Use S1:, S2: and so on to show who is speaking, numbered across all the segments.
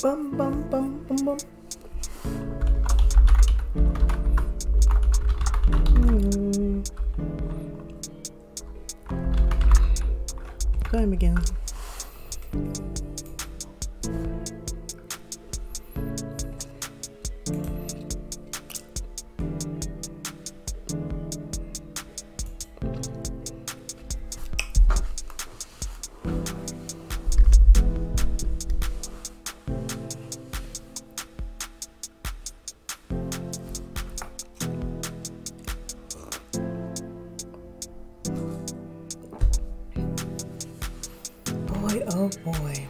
S1: Bum bum bum bum bum. Time again. Boy, oh boy.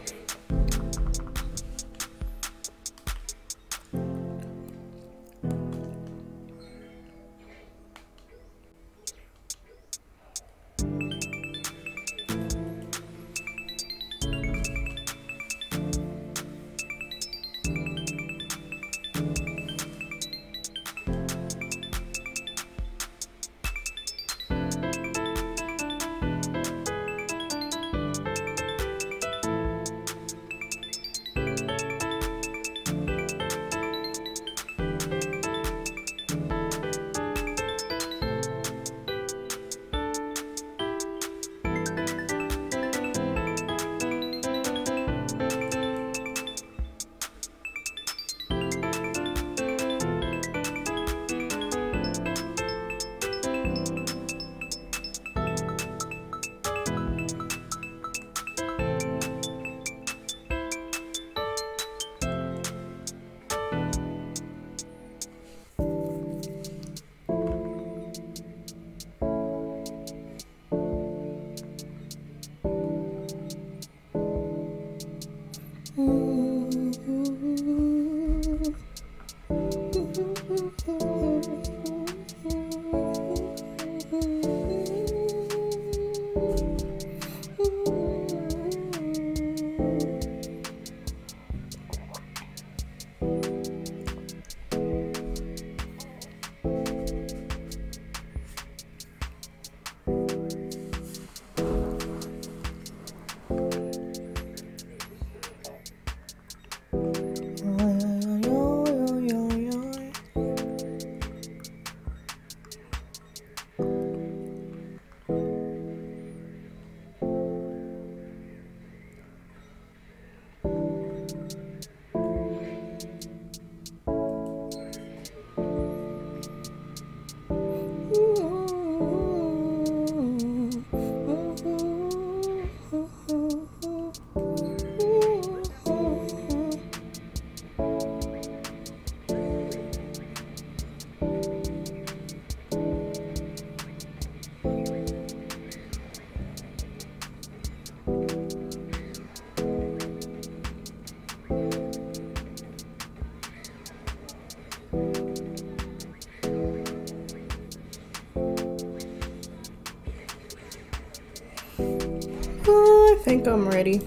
S1: I think I'm ready.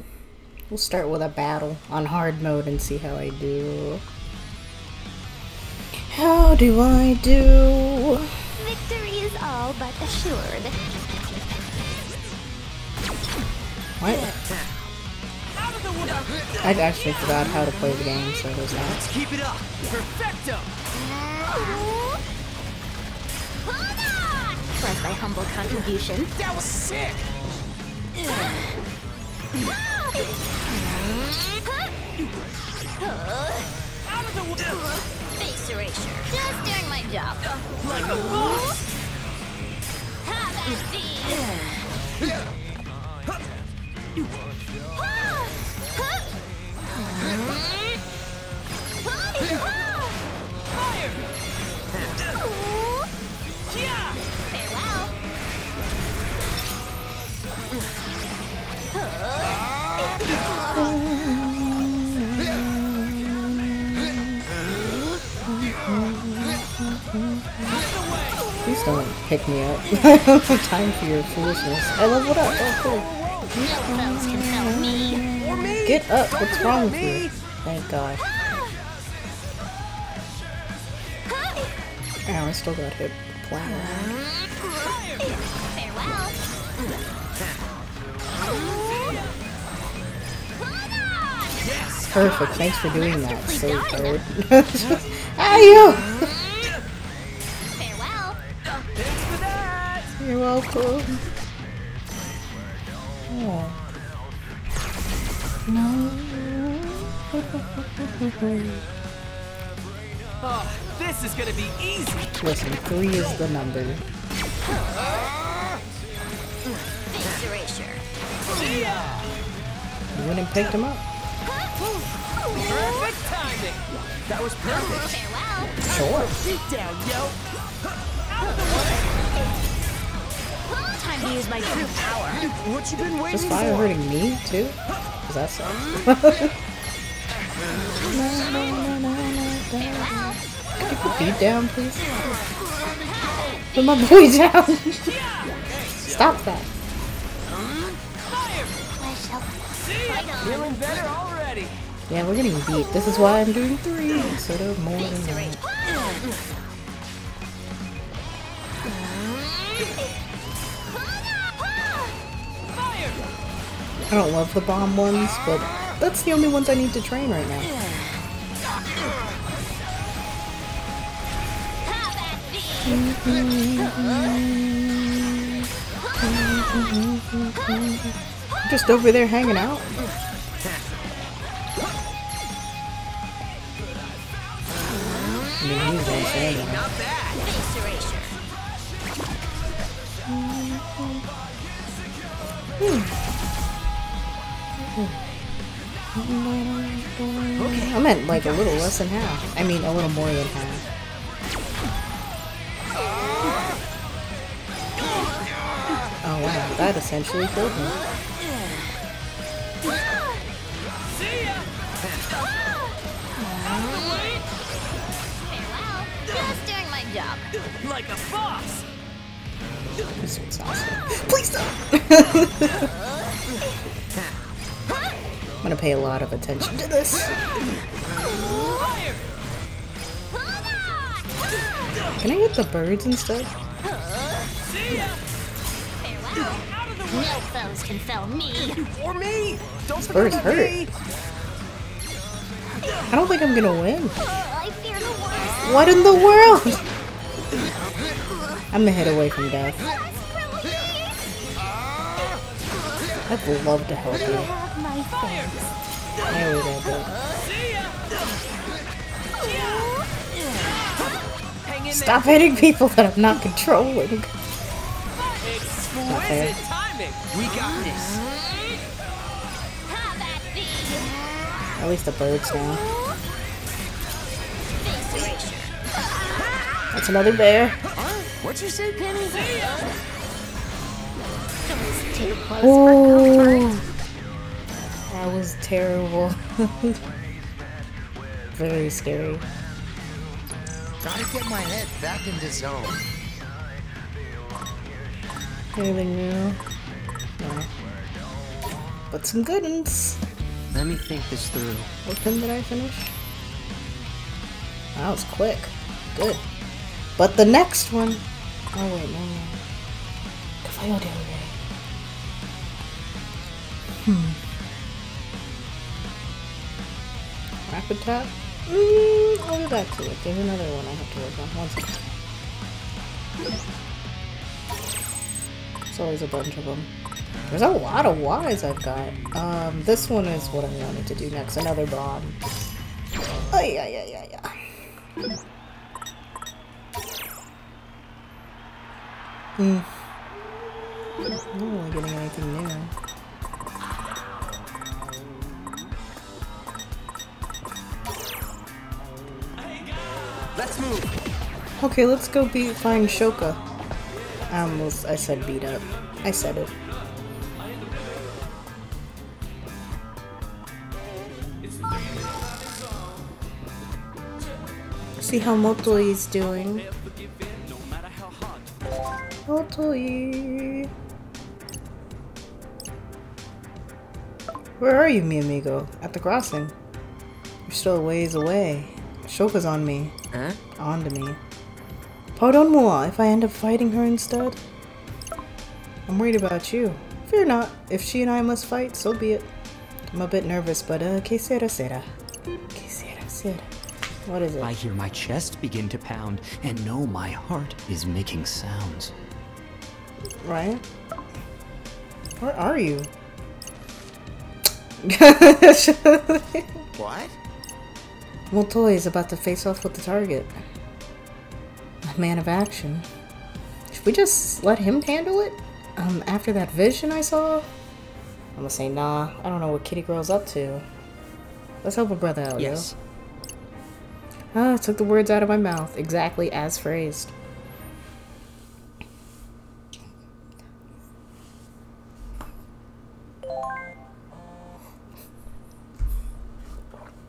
S1: We'll start with a battle on hard mode and see how I do. How do I do?
S2: Victory is all but assured.
S1: What? I actually forgot how to play the game, so there's that.
S3: Let's keep it up. Perfecto.
S2: Hold on! For thy humble contribution.
S3: That was sick. Out of the way.
S2: Face erasure. Just doing my job.
S3: Like a boss.
S2: Have at thee.
S3: Fire. Yeah.
S2: Farewell.
S1: Please don't pick me up. I don't have time for your foolishness. I leveled up. Oh, cool.
S2: No foes can help me.
S3: Or me.
S1: Get up. What's wrong with you? Thank God. Ow, I still got hit. Wow.
S2: Farewell.
S3: Yes.
S1: Perfect. Thanks for doing that, silly bird. Ah, you!
S2: Farewell.
S3: Thanks for that.
S1: You're welcome. Oh. No.
S3: Oh, this is gonna be easy.
S1: Listen, 3 is the number.
S2: Face erasure.
S3: See ya.
S1: You went and picked him up.
S3: Perfect timing. That was perfect.
S2: Farewell.
S1: Sure.
S3: Deep down, yo.
S2: Time to use my true power.
S3: What you been waiting
S1: Is fire
S3: for?
S1: hurting me too? Cause that sucks. Can you put beat down, please? Put my boy down. Stop that.
S3: Feeling better already.
S1: Yeah, we're getting beat. This is why I'm doing 3 instead of more than that. I don't love the bomb ones, but that's the only ones I need to train right now. Just over there hanging out. I mean, he's insane.
S3: Not bad.
S2: Face erasure.
S1: I meant like a little less than half. I mean, a little more than half. Oh wow, that essentially killed me.
S3: See ya.
S2: Farewell. Just doing my job.
S3: Like a boss.
S1: This one's awesome. Please stop! I'm gonna pay a lot of attention to this.
S3: Fire.
S1: Can I hit the birds instead?
S3: See ya.
S2: Farewell. No foes can fell me.
S3: Or me. Don't
S1: These
S3: forget
S1: birds
S3: about
S1: hurt.
S3: me.
S1: I don't think I'm gonna win.
S2: I fear the worst.
S1: What in the world? I'm a hit away from death. I'd love to help you.
S2: Have my thanks.
S1: There we go, bro.
S3: See ya. Hang in
S1: Stop hitting people that I'm not controlling.
S3: there.
S1: fair.
S3: Exquisite timing. We got this.
S2: Have at thee.
S1: At least the birds now.
S2: Face erasure.
S1: That's another bear.
S3: What'd you say, Penny? See ya.
S2: Don't stay close for
S1: Oh,
S2: comfort.
S1: that was terrible. Very scary.
S4: Gotta get my head back into zone.
S1: Anything new? No. But some good ones.
S4: Let me think this through.
S1: What pin did I finish? That was quick. Good. But the next one. Oh wait, no. Rapid tap? I'll get back to it. There's another one I have to work on. 1 second. There's always a bunch of them. There's a lot of Ys I've got. This one is what I wanted to do next. Another bomb. Oh yeah. I'm not really getting anything new.
S3: Let's move.
S1: Okay, let's go find Shoka. I said beat up. I said it. See how Motoi is doing. Motoi. Where are you, mi amigo? At the crossing. You're still a ways away. Shoka's on me.
S4: Huh?
S1: On to me. Pardon moi if I end up fighting her instead. I'm worried about you. Fear not. If she and I must fight, so be it. I'm a bit nervous, but que sera sera. Sid. What is it?
S5: I hear my chest begin to pound and know my heart is making sounds.
S1: Right? Where are you?
S4: What?
S1: Moltoy is about to face off with the target. A man of action. Should we just let him handle it? After that vision I saw? I'm gonna say nah. I don't know what Kitty Girl's up to. Let's help a brother out,
S5: Yes.
S1: yo. Ah, I took the words out of my mouth, exactly as phrased.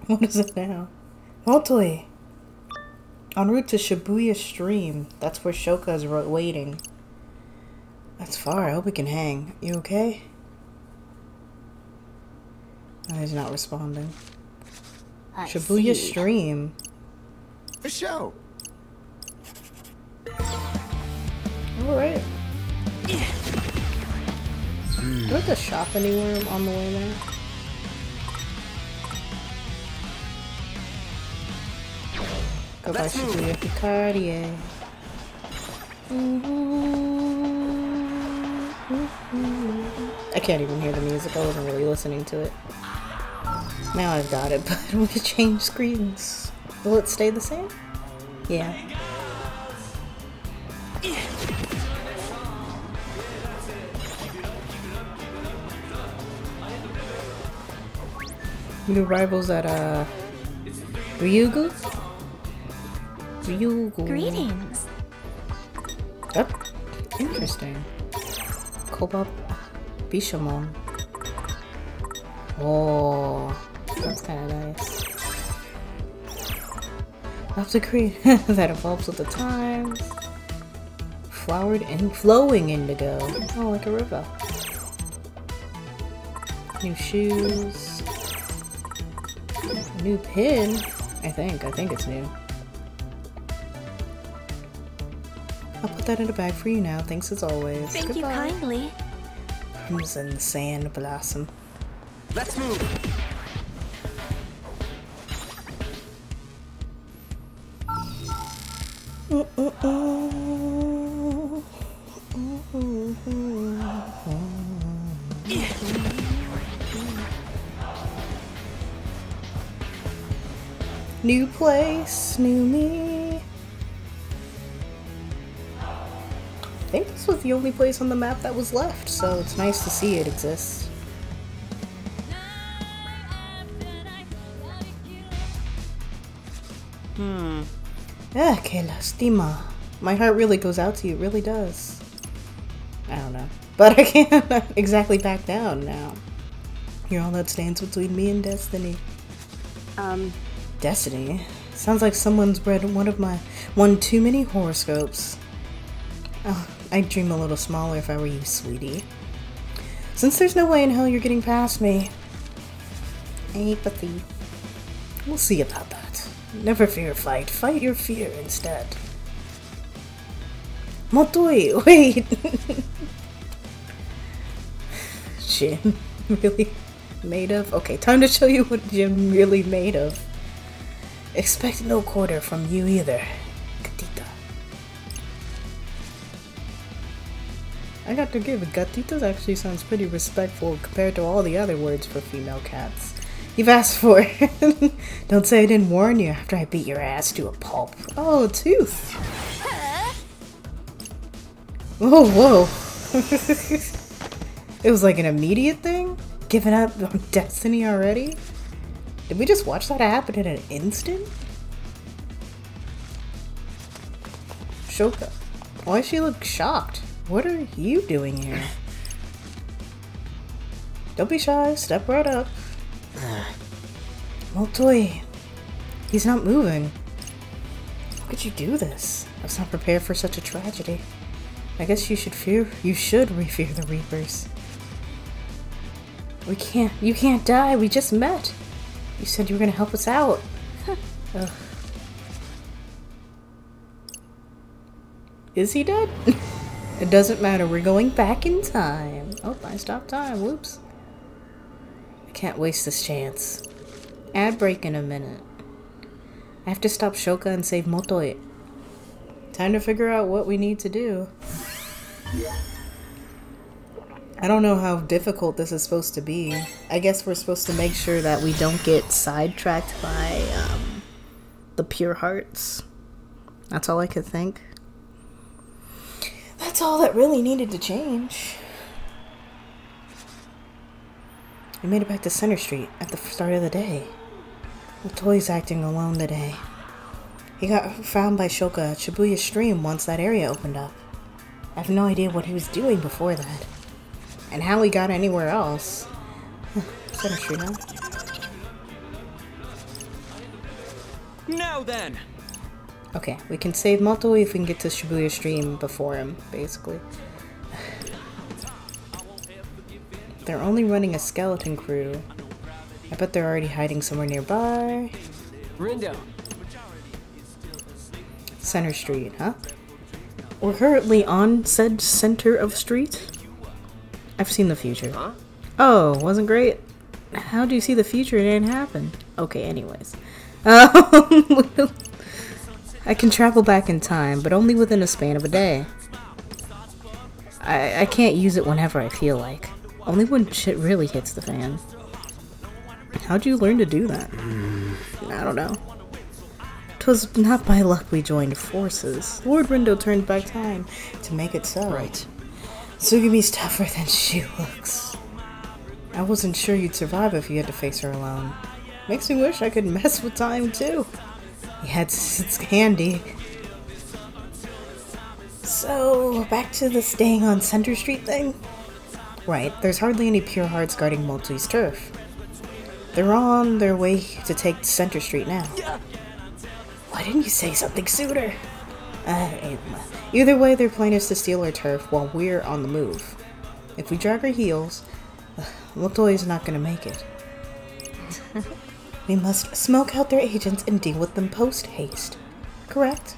S1: What is it now? Moltoy! En route to Shibuya Stream. That's where Shoka is waiting. That's far. I hope we can hang. You okay? Oh, he's not responding. Shibuya Stream.
S4: For show.
S1: Alright. Do I have to shop anywhere on the way there? Go by Shibuya Picardier. I can't even hear the music. I wasn't really listening to it. Now I've got it, but we change screens. Will it stay the same? Yeah. New rivals at Ryugu? Ryugu.
S2: Greetings.
S1: Oh, interesting. Kobab Bishamon. Oh, that's kind of nice. That's a creed that evolves with the times. Flowered and flowing indigo. Oh, like a river. New shoes. New pin. I think it's new. I'll put that in a bag for you now. Thanks as always.
S2: Thank you
S1: Goodbye.
S2: kindly.
S1: Crimson Sand Blossom.
S3: Let's move.
S1: New place, new me. I think this was the only place on the map that was left, so it's nice to see it exists. Ah, que lastima. My heart really goes out to you, it really does. I don't know. But I can't exactly back down now. You're all that stands between me and destiny. Destiny? Sounds like someone's read one too many horoscopes. Oh, I'd dream a little smaller if I were you, sweetie. Since there's no way in hell you're getting past me. Apathy. We'll see about that. Never fear a fight. Fight your fear instead. Moltoy, wait! Jim, really made of? Okay, time to show you what Jim really made of. Expect no quarter from you either, Gatita. I got to give it, Gatita's actually sounds pretty respectful compared to all the other words for female cats you've asked for. Don't say I didn't warn you after I beat your ass to a pulp. Oh, a tooth. Whoa, whoa. It was like an immediate thing? Giving up on destiny already? Did we just watch that happen in an instant? Shoka. Why does she look shocked? What are you doing here? Don't be shy, step right up. Moltoy. He's not moving. How could you do this? I was not prepared for such a tragedy. I guess you should fear the Reapers. You can't die, we just met. You said you were gonna help us out. Ugh. Is he dead? It doesn't matter, we're going back in time. Oh, I stopped time, whoops. I can't waste this chance. Ad break in a minute. I have to stop Shoka and save Motoi. Time to figure out what we need to do. I don't know how difficult this is supposed to be. I guess we're supposed to make sure that we don't get sidetracked by the pure hearts. That's all I could think. That's all that really needed to change. We made it back to Center Street at the start of the day. Motoi's acting alone today. He got found by Shoka at Shibuya Stream once that area opened up. I have no idea what he was doing before that. And how he got anywhere else. Center Street, huh?
S3: Now then.
S1: Okay, we can save Motoi if we can get to Shibuya Stream before him, basically. They're only running a skeleton crew. I bet they're already hiding somewhere nearby.
S3: Rindo.
S1: Center Street, huh? We're currently on said center of street. I've seen the future.
S3: Huh?
S1: Oh, wasn't great? How do you see the future? It didn't happen. Okay, anyways. I can travel back in time, but only within a span of a day. I can't use it whenever I feel like. Only when shit really hits the fan. How'd you learn to do that? I don't know. 'Twas not by luck we joined forces. Lord Rindo turned back time to make it so.
S5: Right.
S1: Tsugumi's tougher than she looks. I wasn't sure you'd survive if you had to face her alone. Makes me wish I could mess with time too. Yeah, it's handy. So, back to the staying on Center Street thing? Right, there's hardly any pure hearts guarding Motoi's turf. They're on their way to take Center Street now. Why didn't you say something sooner? Either way, their plan is to steal our turf while we're on the move. If we drag our heels, Motoi's not gonna make it. We must smoke out their agents and deal with them post-haste. Correct?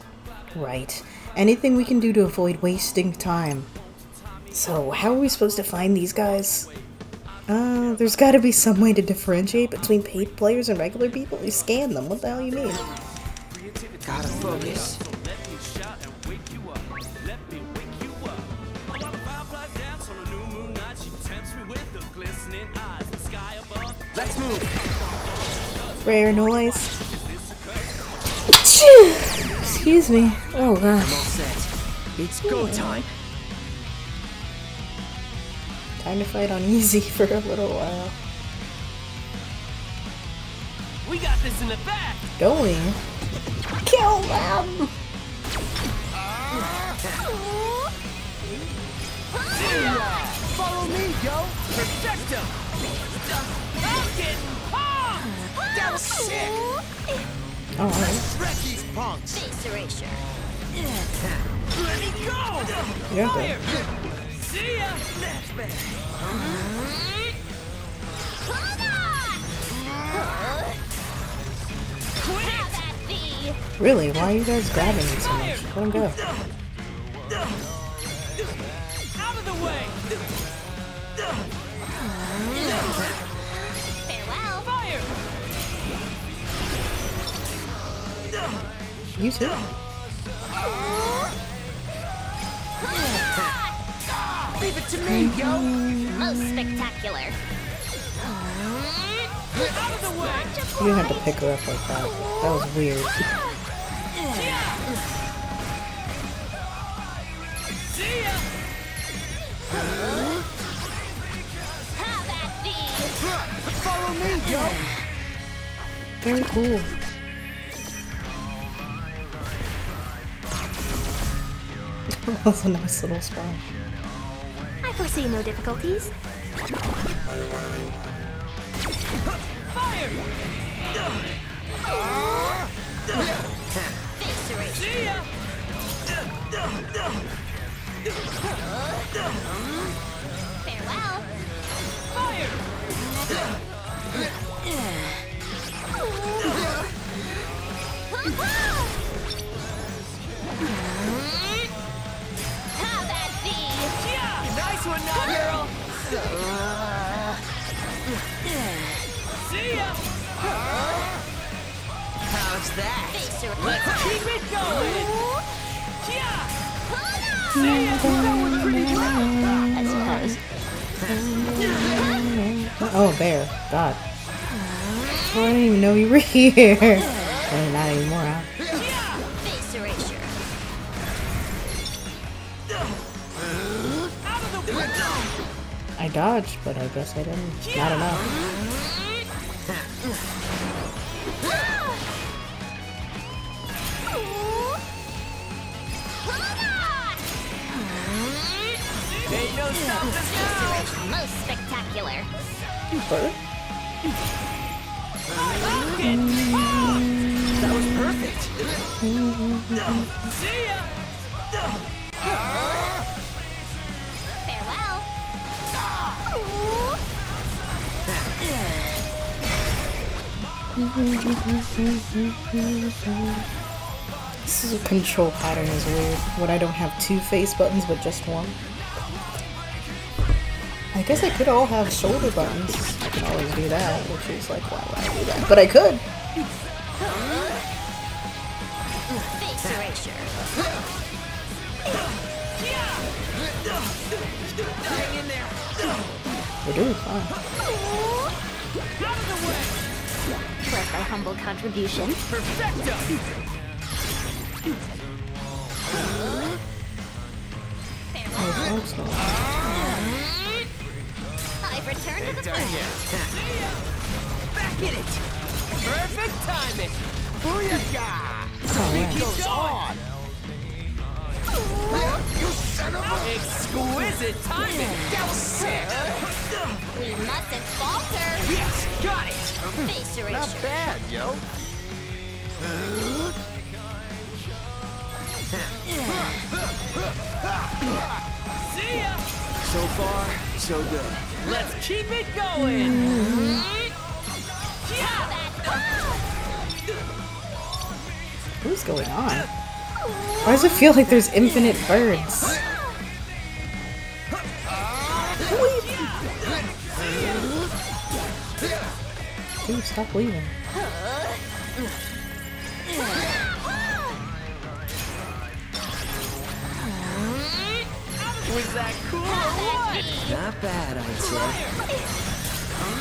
S1: Right. Anything we can do to avoid wasting time. So, how are we supposed to find these guys? There's gotta be some way to differentiate between paid players and regular people. You scan them. What the hell you mean?
S3: Gotta focus. Let's move.
S1: Rare noise. Excuse me. Oh gosh.
S3: I'm all set. It's go time.
S1: Time to fight on easy for a little while.
S3: We got this in the back.
S1: Going. Kill them!
S3: Follow me, yo. Protect him. I'm getting that was sick.
S1: Alright.
S4: Wreck these punks.
S2: Face erasure.
S3: Let me go.
S1: Yeah,
S3: Fire.
S1: good.
S3: See ya.
S2: Have that be.
S1: Really? Why are you guys grabbing me so much? Let him go.
S3: Out of the way.
S2: Farewell.
S3: Fire.
S1: You too.
S3: Leave it to me, yo.
S2: Most spectacular.
S3: Out of the way.
S1: You didn't have to pick her up like that. That was weird.
S3: See ya.
S2: Have that be.
S3: Follow me, yo.
S1: Very cool. That was a nice little spot.
S2: I foresee no difficulties.
S3: Fire.
S2: Face erasure.
S3: See ya.
S2: Farewell.
S3: Fire.
S2: Have that be.
S3: Yeah. Nice one, now, girl. See ya.
S4: How's
S3: Watch that.
S2: Face your
S3: Let's keep it going. Yeah.
S2: I suppose.
S1: Oh, bear. God. Oh, I didn't even know you were here. Well, not anymore, huh?
S2: Face erasure.
S3: Out of the window.
S1: I dodged, but I guess I didn't. Not enough.
S3: Ain't no stopping us now.
S2: Most spectacular.
S1: Bird?
S3: That was perfect. See ya.
S2: Farewell.
S1: This is a control pattern is weird. When I don't have two face buttons but just one. I guess I could all have shoulder buttons. I can always do that, which is like, why would I do that? But I could!
S2: Face erasure.
S3: Hang in there.
S1: We're doing fine.
S3: Out of the way.
S2: Was my humble contribution.
S3: Perfecto.
S1: Oh, thanks, no.
S2: I've returned to the
S3: Darn
S2: fight.
S3: ya. Back in it. Perfect timing. Booyakah.
S1: Alright.
S3: Goes on.
S4: You son of a...
S3: Exquisite timing. That was sick.
S2: We mustn't falter.
S3: Yes, got it.
S2: Face
S4: Not
S2: erasure.
S4: bad, yo.
S3: See ya.
S4: So far, so good.
S3: Let's keep it going.
S1: What's going on? Why does it feel like there's infinite birds? Dude, stop leaving.
S3: Was that cool or what?
S4: Not bad, I'd say.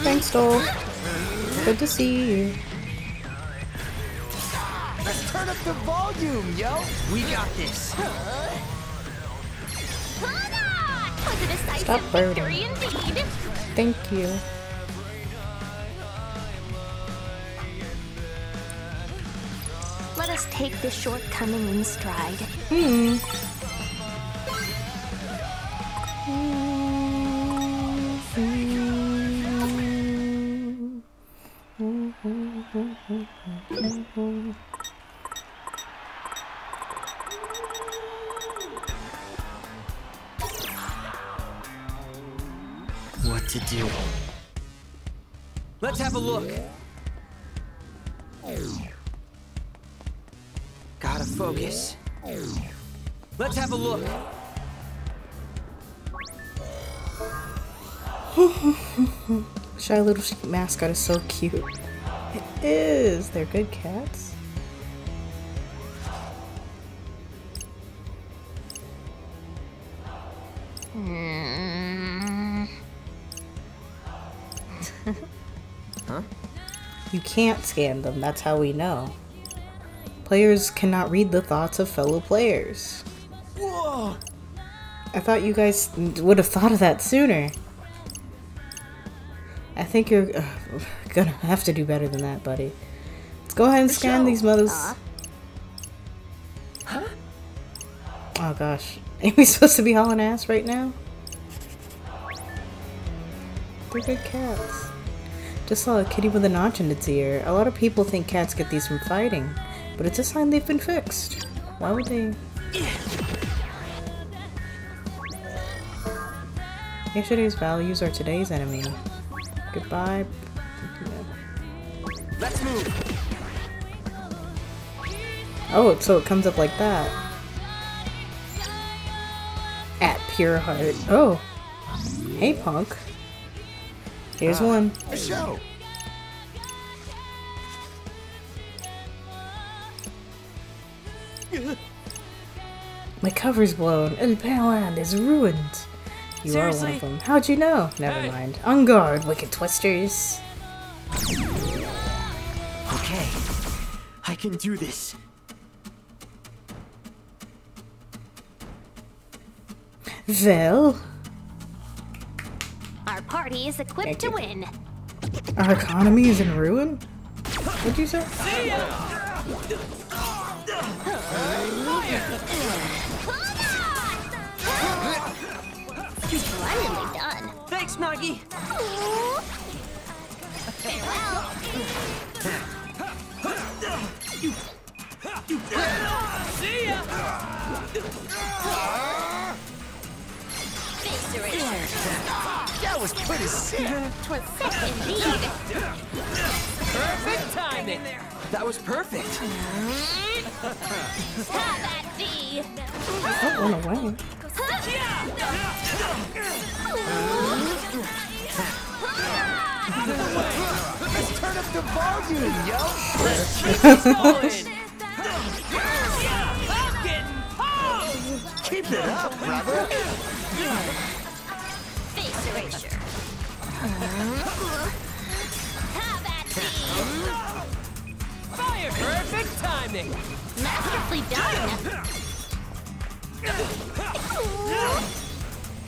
S1: Thanks, Dole. Good to see you.
S4: Let's turn up the volume, yo.
S3: We got this.
S2: Was a decisive
S1: Stop birding.
S2: victory indeed.
S1: Thank you.
S2: Let us take this shortcoming in stride.
S5: What to do?
S3: Let's have a look. Gotta focus. Let's have a look.
S1: Shy Little Sheep mascot is so cute. It is. They're good cats.
S5: Huh?
S1: You can't scan them, that's how we know. Players cannot read the thoughts of fellow players.
S3: Whoa!
S1: I thought you guys would have thought of that sooner. I think you're gonna have to do better than that, buddy. Let's go ahead and scan these mothers.
S3: Huh?
S1: Oh gosh. Ain't we supposed to be hauling ass right now? They're good cats. Just saw a kitty with a notch in its ear. A lot of people think cats get these from fighting, but it's a sign they've been fixed. Why would they? Yesterday's values are today's enemy. Goodbye.
S3: Let's move.
S1: Oh, so it comes up like that. At Pure Heart. Oh. Hey, punk. Here's one.
S4: A show.
S1: My cover's blown. El Paleland is ruined. You are one of them. How'd you know? Never mind. On guard, wicked twisters.
S3: Okay, I can do this.
S1: Well,
S2: Our party is equipped to win.
S1: our economy is in ruin? What'd you say?
S2: Splendidly done.
S3: Thanks, Nagi.
S2: Farewell.
S3: See ya.
S2: Face eraser.
S4: That was pretty sick.
S2: 'Twas sick indeed.
S3: Perfect timing. That was perfect.
S2: Have at thee.
S1: Don't run away.
S4: Let's turn up the volume, yo. Keep it up, brother.
S2: Face erasure. Have at thee.
S3: Fire! Perfect timing.
S2: Masterfully done.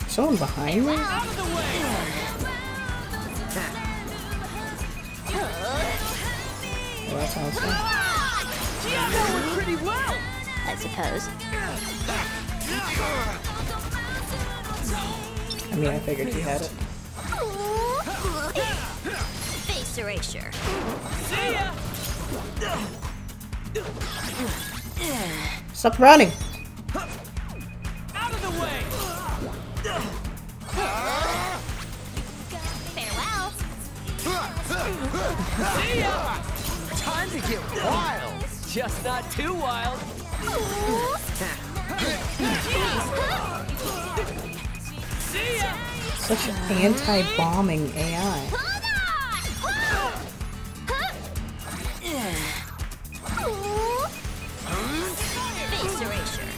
S1: Someone behind me?
S3: Out of the way.
S1: Oh, that sounds fun.
S3: That went pretty well.
S2: I suppose.
S1: I mean, I figured he had it.
S2: Face erasure.
S3: See ya.
S1: Stop running!
S3: Out of the way.
S2: Farewell.
S3: See ya.
S4: Time to get wild.
S3: Just not too wild. See ya.
S1: Such anti-bombing AI.
S2: Face erasure.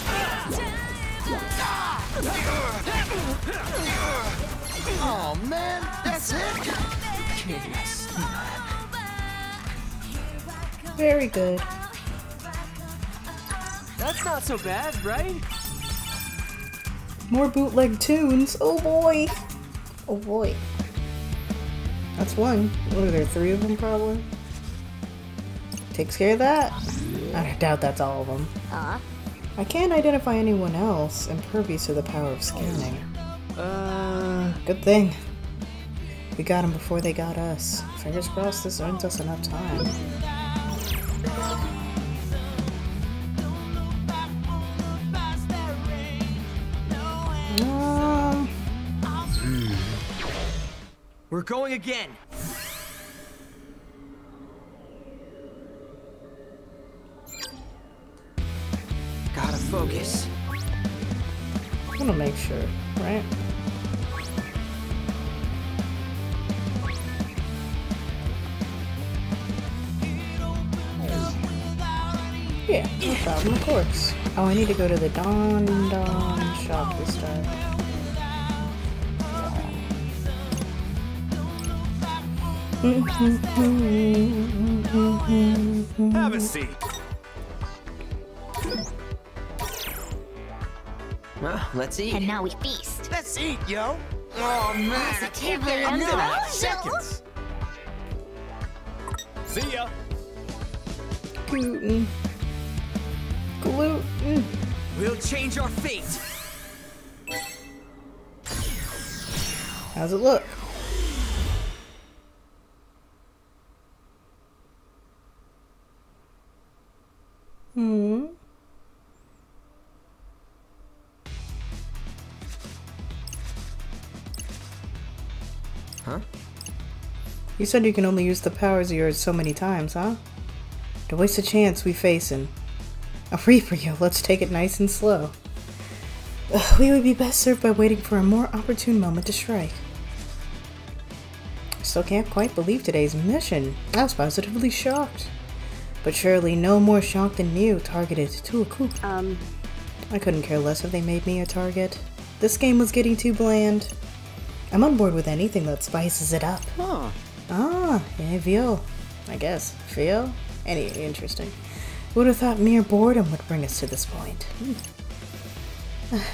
S4: Oh man, that's it.
S1: Very good.
S3: That's not so bad, right?
S1: More bootleg tunes. Oh boy. Oh boy. That's one. What are there, 3 of them probably? Takes care of that. I doubt that's all of them. I can't identify anyone else impervious to the power of scanning. Good thing. We got them before they got us. Fingers crossed this earns us enough time.
S3: We're going again. Gotta focus.
S1: I want to make sure, right? Yeah, no problem, of course. Oh, I need to go to the Don shop this time.
S3: Have a seat. Well, let's eat.
S2: And now we feast.
S4: Let's eat, yo. Oh man, I can't get enough seconds.
S3: See ya.
S1: Gluten. Gluten.
S3: We'll change our fate.
S1: How's it look?
S3: Huh?
S1: You said you can only use the powers of yours so many times, huh? Don't waste a chance we facing. A Reaper, yo, let's take it nice and slow. We would be best served by waiting for a more opportune moment to strike. I still can't quite believe today's mission. I was positively shocked. But surely no more shocked than you, targeted to a coup. I couldn't care less if they made me a target. This game was getting too bland. I'm on board with anything that spices it up.
S3: Huh.
S1: Ah, yeah, Vio. I guess. Vio? Interesting. Would have thought mere boredom would bring us to this point.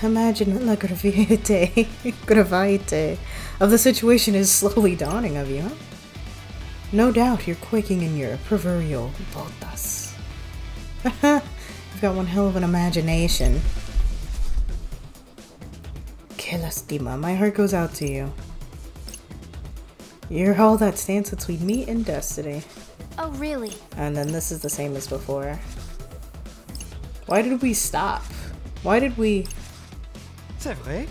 S1: Imagine la gravite of the situation is slowly dawning of you, huh? No doubt you're quaking in your proverbial botas. You've got one hell of an imagination. Que lastima, my heart goes out to you. You're all that stands between me and destiny.
S2: Oh, really?
S1: And then this is the same as before. Why did we stop? Why did we...
S3: C'est vrai?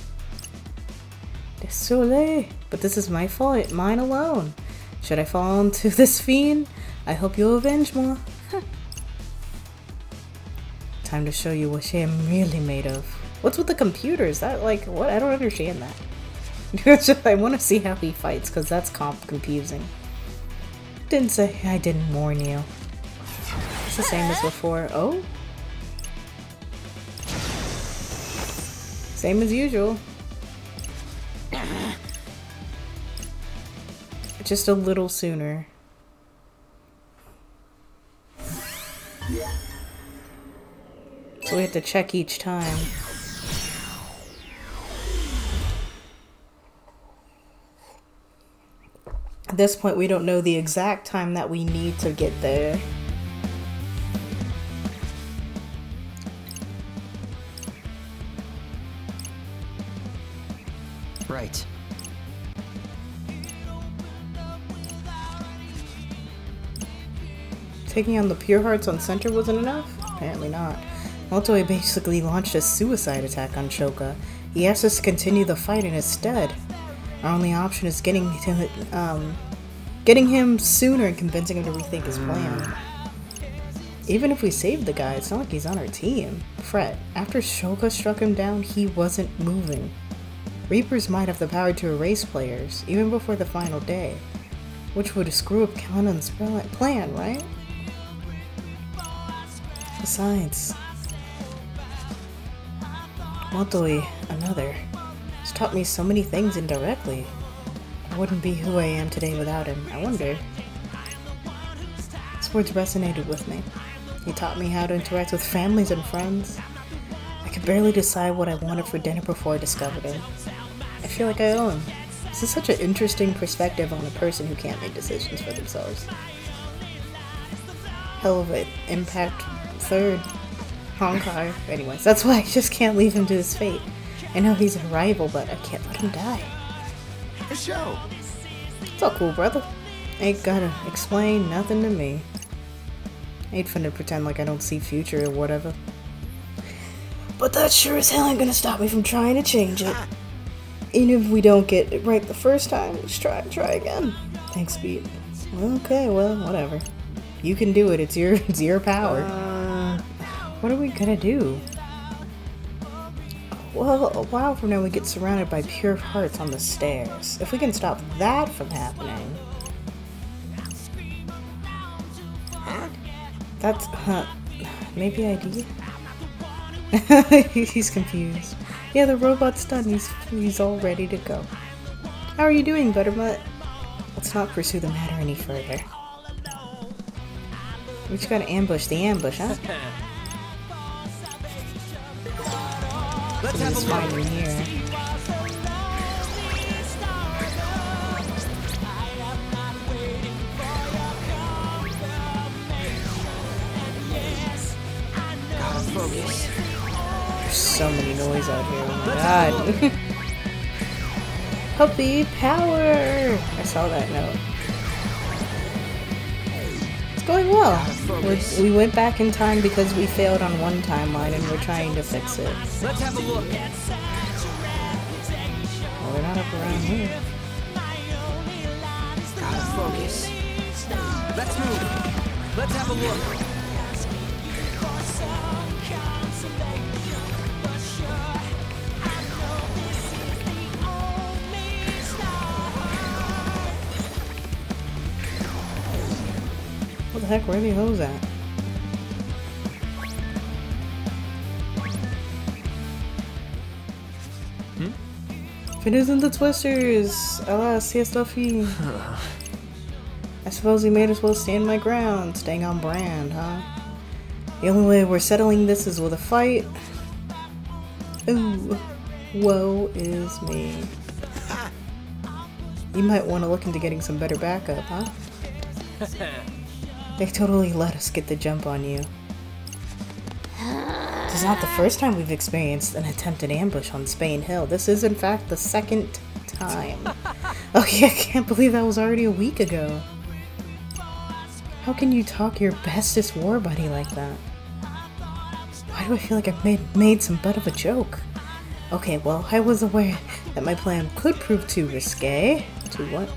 S1: Désolé. But this is my fault, mine alone. Should I fall into this fiend? I hope you'll avenge me. Time to show you what I am really made of. What's with the computers? That, like, what? I don't understand that. I want to see how he fights, because that's confusing. Didn't say I didn't warn you. It's the same as before. Oh? Same as usual. Just a little sooner. So we have to check each time. At this point, we don't know the exact time that we need to get there.
S3: Right.
S1: Taking on the Pure Hearts on Center wasn't enough? Apparently not. Motoe basically launched a suicide attack on Shoka. He asked us to continue the fight in his stead. Our only option is getting him sooner and convincing him to rethink his plan. Even if we saved the guy, it's not like he's on our team. Fret, after Shoka struck him down, he wasn't moving. Reapers might have the power to erase players, even before the final day. Which would screw up Kanon's plan, right? Besides, Motoe, another, has taught me so many things indirectly. I wouldn't be who I am today without him. I wonder. His words resonated with me. He taught me how to interact with families and friends. I could barely decide what I wanted for dinner before I discovered him. I feel like I owe him. This is such an interesting perspective on a person who can't make decisions for themselves. Hell of an impact third Honkai. Anyways, that's why I just can't leave him to his fate. I know he's a rival, but I can't let him die.
S3: The show.
S1: It's all cool, brother. Ain't gotta explain nothing to me. Ain't finna pretend like I don't see future or whatever. But that sure as hell ain't gonna stop me from trying to change it. Even if we don't get it right the first time, just try again. Thanks, Pete. Okay, well, whatever. You can do it. It's your power. What are we gonna do? Well, a while from now we get surrounded by pure hearts on the stairs. If we can stop that from happening... That's, maybe ID? He's confused. Yeah, the robot's done. He's all ready to go. How are you doing, Buttermutt? Let's not pursue the matter any further. We just gotta ambush the ambush, huh?
S3: Let's have a
S1: Fine in here.
S3: Gotta focus.
S1: There's so many noise out here. Oh my god. Puppy power! I saw that note. It's going well. We went back in time because we failed on one timeline and we're trying to fix it.
S3: Let's have a look.
S1: Well, they're not up around here.
S3: Gotta focus. Let's move. Let's have a look.
S1: What the heck? Where are the hoes at? It isn't the twisters. Alas, see Stuffy. I suppose he may as well stand my ground, staying on brand, huh? The only way we're settling this is with a fight. Ooh, woe is me. You might want to look into getting some better backup, huh? They totally let us get the jump on you. This is not the first time we've experienced an attempted ambush on Spain Hill. This is in fact the second time. Okay, I can't believe that was already a week ago. How can you talk your bestest war buddy like that? Why do I feel like I've made some butt of a joke? Okay, well, I was aware that my plan could prove too risque. To what?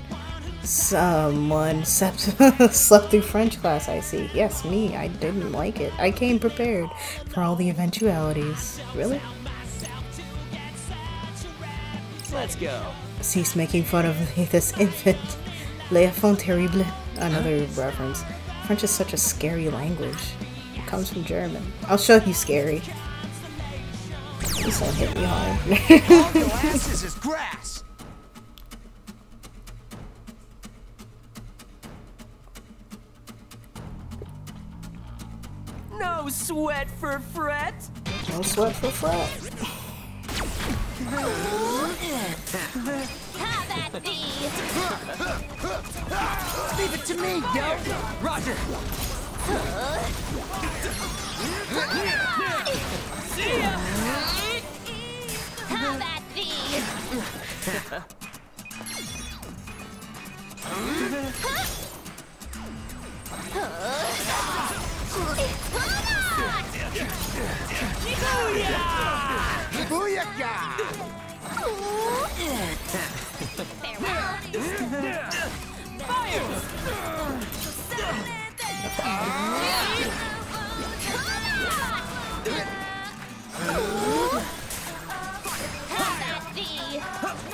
S1: Someone slept through French class, I see. Yes, me. I didn't like it. I came prepared for all the eventualities. Really?
S3: Let's go.
S1: Cease making fun of this infant. L'enfant terrible. Another reference. French is such a scary language. It comes from German. I'll show you scary. Please don't hit me hard.
S4: All your asses is grass.
S3: No sweat for fret.
S1: No sweat for fret.
S2: Have at thee!
S4: Leave it to me, yo.
S3: Roger. See ya.
S2: Have at thee!
S4: Booyaka!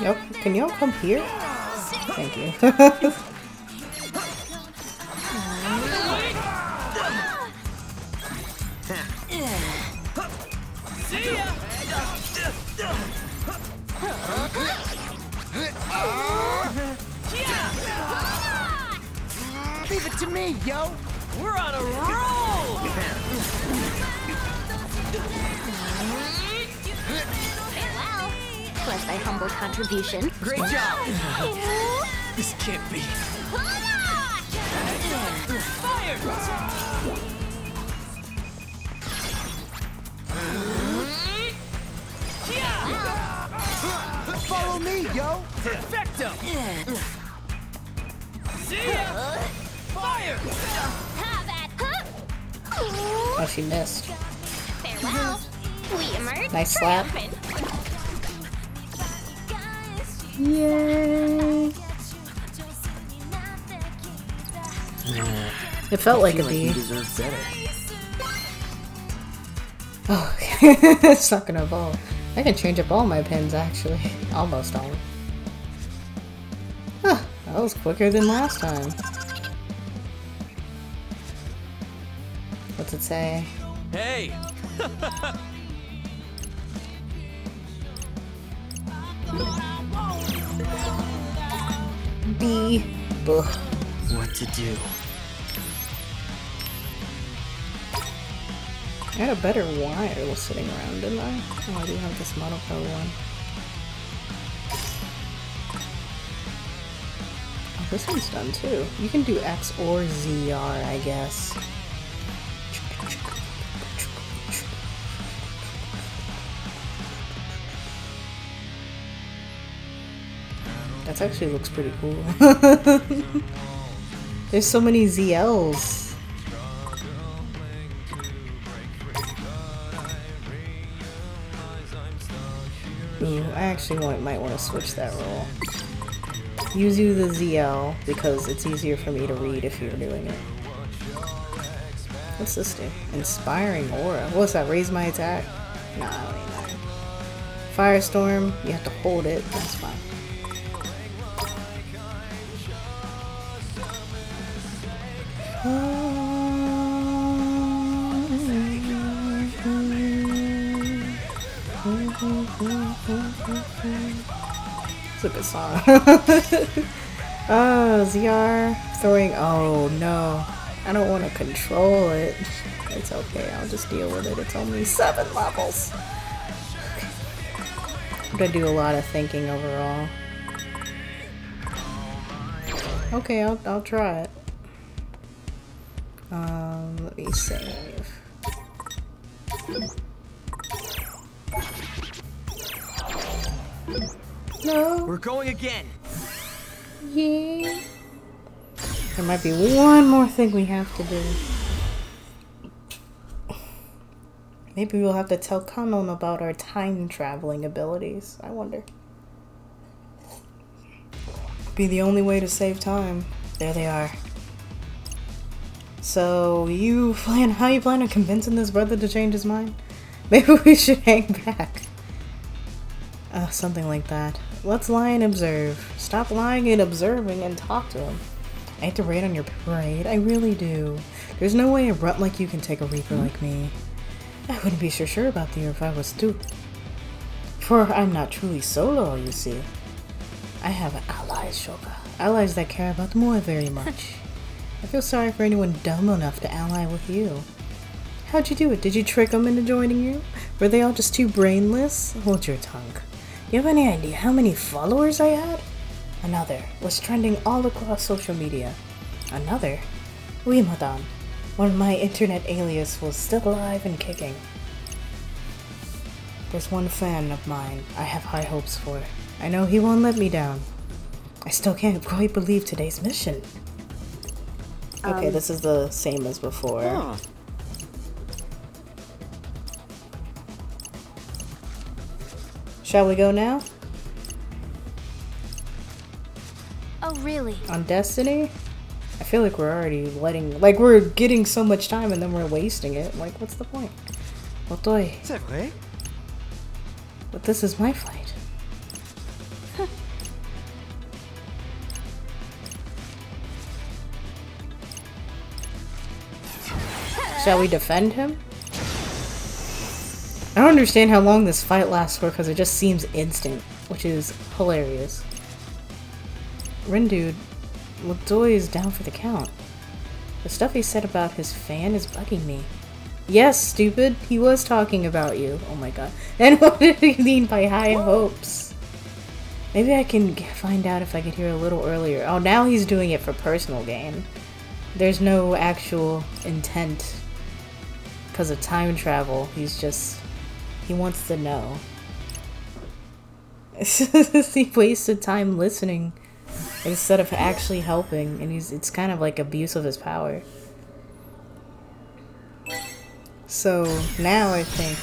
S1: Yep, can y'all come here? Thank you.
S3: See ya.
S4: Leave it to me, yo.
S3: We're on a roll.
S2: Farewell. Was thy humble contribution.
S3: Great job. This can't be. Fire.
S4: Follow me, yo.
S3: Perfecto. See ya. Fire.
S2: Have at
S1: Oh, she missed.
S2: Farewell. We emerge
S1: Nice slap.
S2: triumphant.
S1: Yay! It felt like a
S5: You
S1: bee.
S5: deserve better.
S1: Oh, it's not gonna evolve. I can change up all my pins actually. Almost all. Huh, that was quicker than last time. What's it say?
S3: Hey.
S1: B. Buh.
S5: What to do?
S1: I had a better wire sitting around, didn't I? Oh, I do have this model pro one. Oh, this one's done too. You can do X or ZR, I guess. That actually looks pretty cool. There's so many ZLs. Ooh, I actually might want to switch that role. Use you the ZL because it's easier for me to read if you're doing it. What's this do? Inspiring aura. What's that? Raise my attack? Nah, I don't need that. Firestorm. You have to hold it. That's fine. It's a good song. Oh, ZR throwing. Oh no, I don't want to control it. It's okay, I'll just deal with it. It's only 7 levels. I'm gonna do a lot of thinking overall. Okay, I'll try it. Let me save. No.
S3: We're going again.
S1: Yeah. There might be one more thing we have to do. Maybe we'll have to tell Kanon about our time traveling abilities. I wonder. Be the only way to save time. There they are. So how you plan on convincing this brother to change his mind? Maybe we should hang back. Something like that. Let's lie and observe. Stop lying and observing and talk to him. I hate to rain on your parade. I really do. There's no way a runt like you can take a reaper like me. I wouldn't be so sure about you if I was too. For I'm not truly solo, you see. I have allies, Shoka. Allies that care about the more very much. I feel sorry for anyone dumb enough to ally with you. How'd you do it? Did you trick them into joining you? Were they all just too brainless? Hold your tongue. Do you have any idea how many followers I had? Another was trending all across social media. Another? Oui, madame. One of my internet alias was still alive and kicking. There's one fan of mine I have high hopes for. I know he won't let me down. I still can't quite believe today's mission. Okay, this is the same as before.
S3: Huh.
S1: Shall we go now?
S2: Oh, really?
S1: On Destiny? I feel like we're already we're getting so much time and then we're wasting it. Like, what's the point? Otoy.
S3: C'est vrai?
S1: But this is my fight. Shall we defend him? I don't understand how long this fight lasts for because it just seems instant, which is hilarious. Rindude, Ladoy is down for the count. The stuff he said about his fan is bugging me. Yes, stupid, he was talking about you. Oh my god. And what did he mean by high hopes? Maybe I can find out if I get here a little earlier. Oh, now he's doing it for personal gain. There's no actual intent because of time travel. He's just... he wants to know. He wasted time listening instead of actually helping, and it's kind of like abuse of his power. So now I think...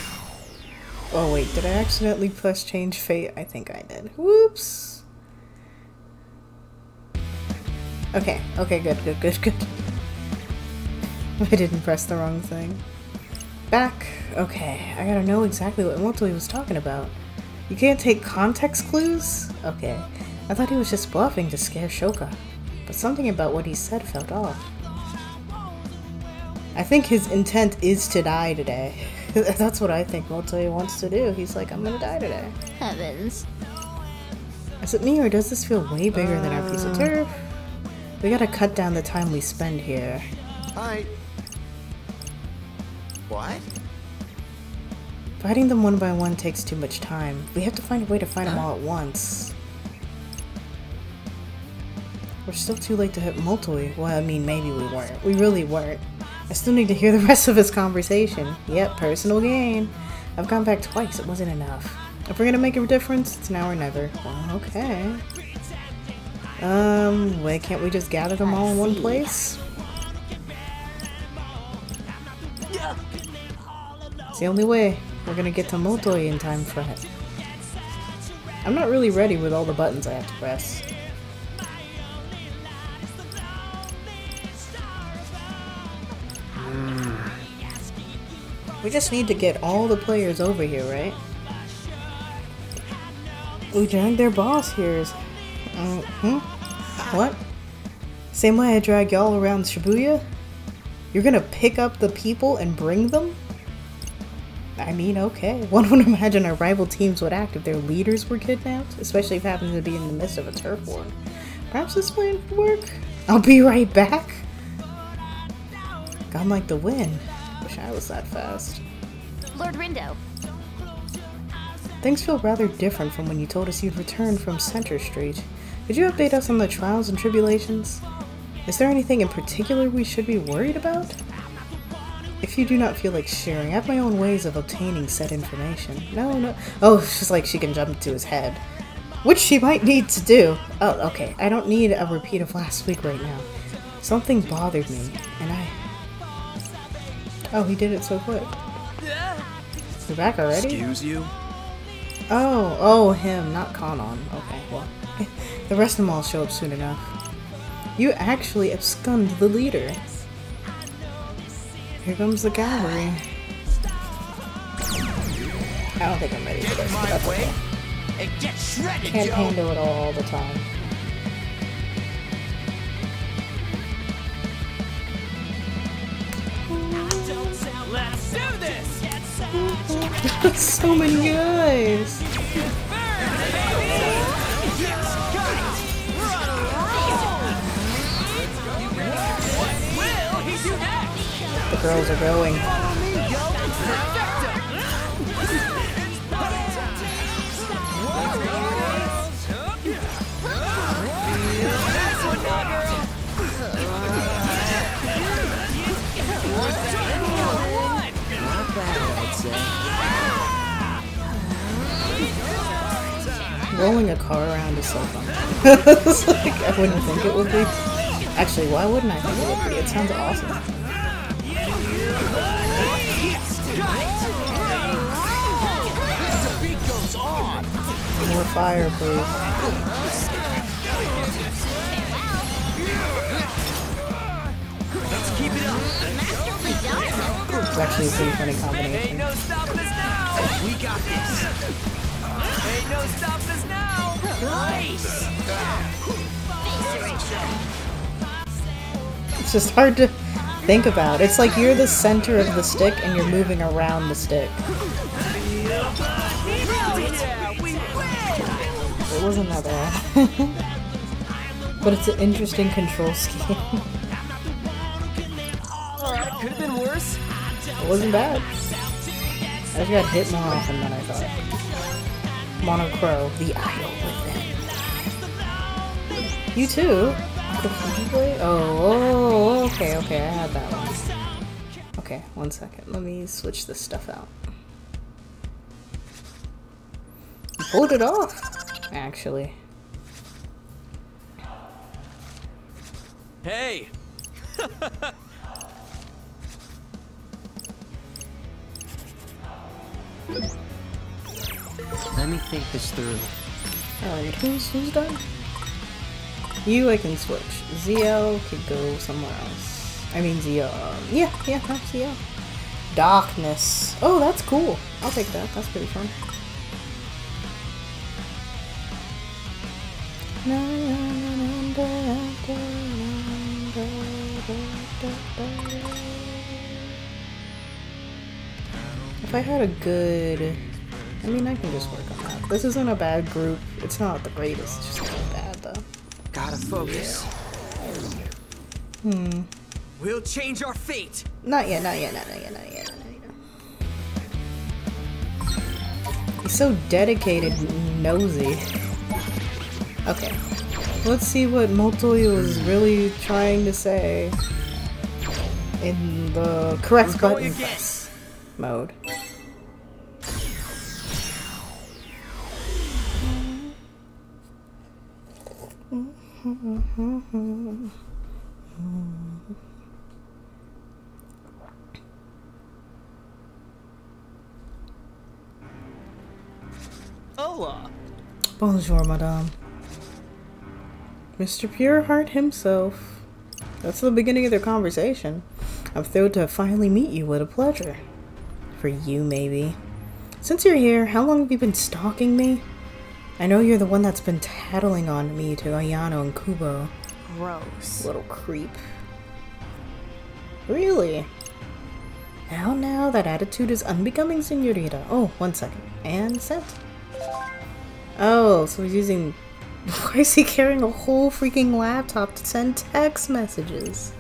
S1: oh wait, did I accidentally press change fate? I think I did. Whoops! Okay, good. I didn't press the wrong thing. Back. Okay, I gotta know exactly what Motoi was talking about. You can't take context clues? Okay. I thought he was just bluffing to scare Shoka, but something about what he said felt off. I think his intent is to die today. That's what I think Motoi wants to do. He's like, I'm gonna die today.
S2: Heavens.
S1: Is it me, or does this feel way bigger than our piece of turf? We gotta cut down the time we spend here.
S3: What?
S1: Fighting them one by one takes too much time. We have to find a way to fight them all at once. We're still too late to hit Motoi. Well, I mean, maybe we weren't. We really weren't. I still need to hear the rest of his conversation. Yep, personal gain. I've gone back twice. It wasn't enough. If we're gonna make a difference, it's now or never. Well, okay. Wait, can't we just gather them all in one place? It's the only way we're gonna get to Motoi in time for it. I'm not really ready with all the buttons I have to press. We just need to get all the players over here, right? We dragged their boss here. What? Same way I drag y'all around Shibuya? You're gonna pick up the people and bring them? I mean, okay. One would imagine our rival teams would act if their leaders were kidnapped, especially if happened to be in the midst of a turf war. Perhaps this plan could work? I'll be right back. Gone like the wind. Wish I was that fast.
S2: Lord Rindo.
S1: Things feel rather different from when you told us you'd returned from Center Street. Could you update us on the trials and tribulations? Is there anything in particular we should be worried about? If you do not feel like sharing, I have my own ways of obtaining said information. No. Oh, it's just like she can jump to his head. Which she might need to do. Oh, okay. I don't need a repeat of last week right now. Something bothered me, and I... Oh, he did it so quick. You're back already?
S3: Excuse you?
S1: Oh, him, not Kanon. Okay, well. The rest of them all show up soon enough. You actually abscond the leader. Here comes the cavalry. I don't think I'm ready for this, but that's okay. Can't handle it all the time.
S3: Let's do this!
S1: So many guys! The girls are going. Rolling a car around is so fun. It's like, I wouldn't think it would be. Actually, why wouldn't I think it would be? It sounds awesome. More fire, please.
S3: Let's keep it up.
S1: It's actually a pretty funny combination.
S3: Ain't no stopping us now. We got this. Ain't no stopping us now. Nice.
S1: It's just hard to think about. It's like you're the center of the stick and you're moving around the stick. It wasn't that bad. But it's an interesting control scheme.
S3: Alright, could have been worse.
S1: It wasn't bad. I just got hit more often than I thought. Monocro, the idol within. You too? Oh, okay, I had that one. Okay, 1 second. Let me switch this stuff out. You pulled it off, actually.
S3: Hey!
S5: Let me think this through.
S1: Alright, who's done? You, I can switch. ZL could go somewhere else. I mean, ZL. Yeah, not ZL. Darkness. Oh, that's cool. I'll take that. That's pretty fun. If I had a good... I mean, I can just work on that. This isn't a bad group. It's not the greatest. It's just not bad, though.
S3: Gotta focus. We'll change our fate.
S1: Not yet. He's so dedicated and nosy. Okay. Let's see what Motoyo is really trying to say in the correct button press mode.
S3: Hola.
S1: Bonjour, madame. Mr. Pureheart himself. That's the beginning of their conversation. I'm thrilled to finally meet you. What a pleasure. For you, maybe. Since you're here, how long have you been stalking me? I know you're the one that's been tattling on me to Ayano and Kubo.
S2: Gross.
S1: Little creep. Really? Now, that attitude is unbecoming, senorita. Oh, 1 second. And sent. Oh, so he's using... Why is he carrying a whole freaking laptop to send text messages?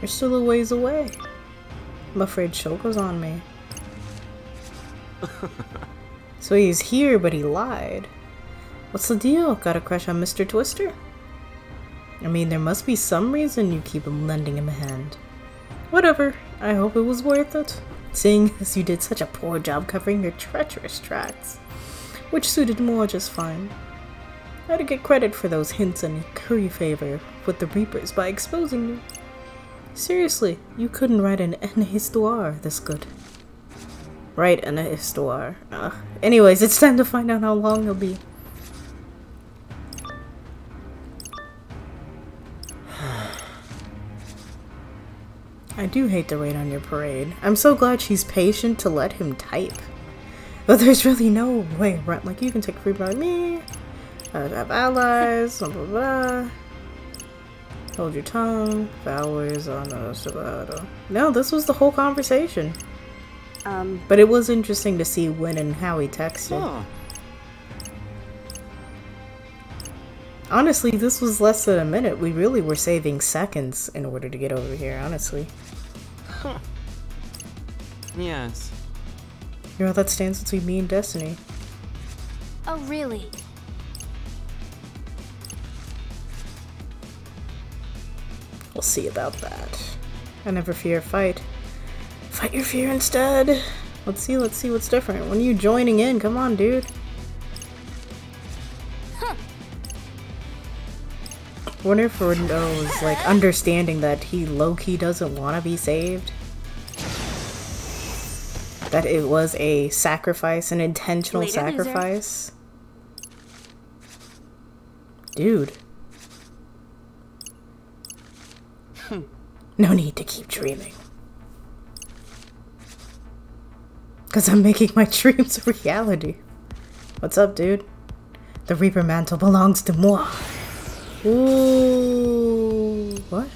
S1: You're still a ways away. I'm afraid Shoko's on me. So he's here, but he lied. What's the deal? Got a crush on Mr. Twister? I mean, there must be some reason you keep lending him a hand. Whatever. I hope it was worth it. Seeing as you did such a poor job covering your treacherous tracks, which suited Moa just fine. I had to get credit for those hints and curry favor with the Reapers by exposing you. Seriously, you couldn't write an histoire this good. Write an histoire. Anyways, it's time to find out how long it'll be. I do hate to rain on your parade. I'm so glad she's patient to let him type. But there's really no way around. Like, you can take free by me. I have allies. Blah blah blah. Hold your tongue. Flowers on a Savado. No, this was the whole conversation. But it was interesting to see when and how he texted. Huh. Honestly, this was less than a minute. We really were saving seconds in order to get over here, honestly.
S3: Huh. Yes.
S1: You know, that stands between me and Destiny.
S2: Oh, really?
S1: We'll see about that. I never fear a fight. Fight your fear instead. Let's see what's different. When are you joining in? Come on, dude.
S2: Huh.
S1: I wonder if Rindo is like understanding that he low-key doesn't want to be saved. That it was a sacrifice, an intentional sacrifice. Dude. No need to keep dreaming. Because I'm making my dreams a reality. What's up, dude? The Reaper mantle belongs to moi. Ooh. What?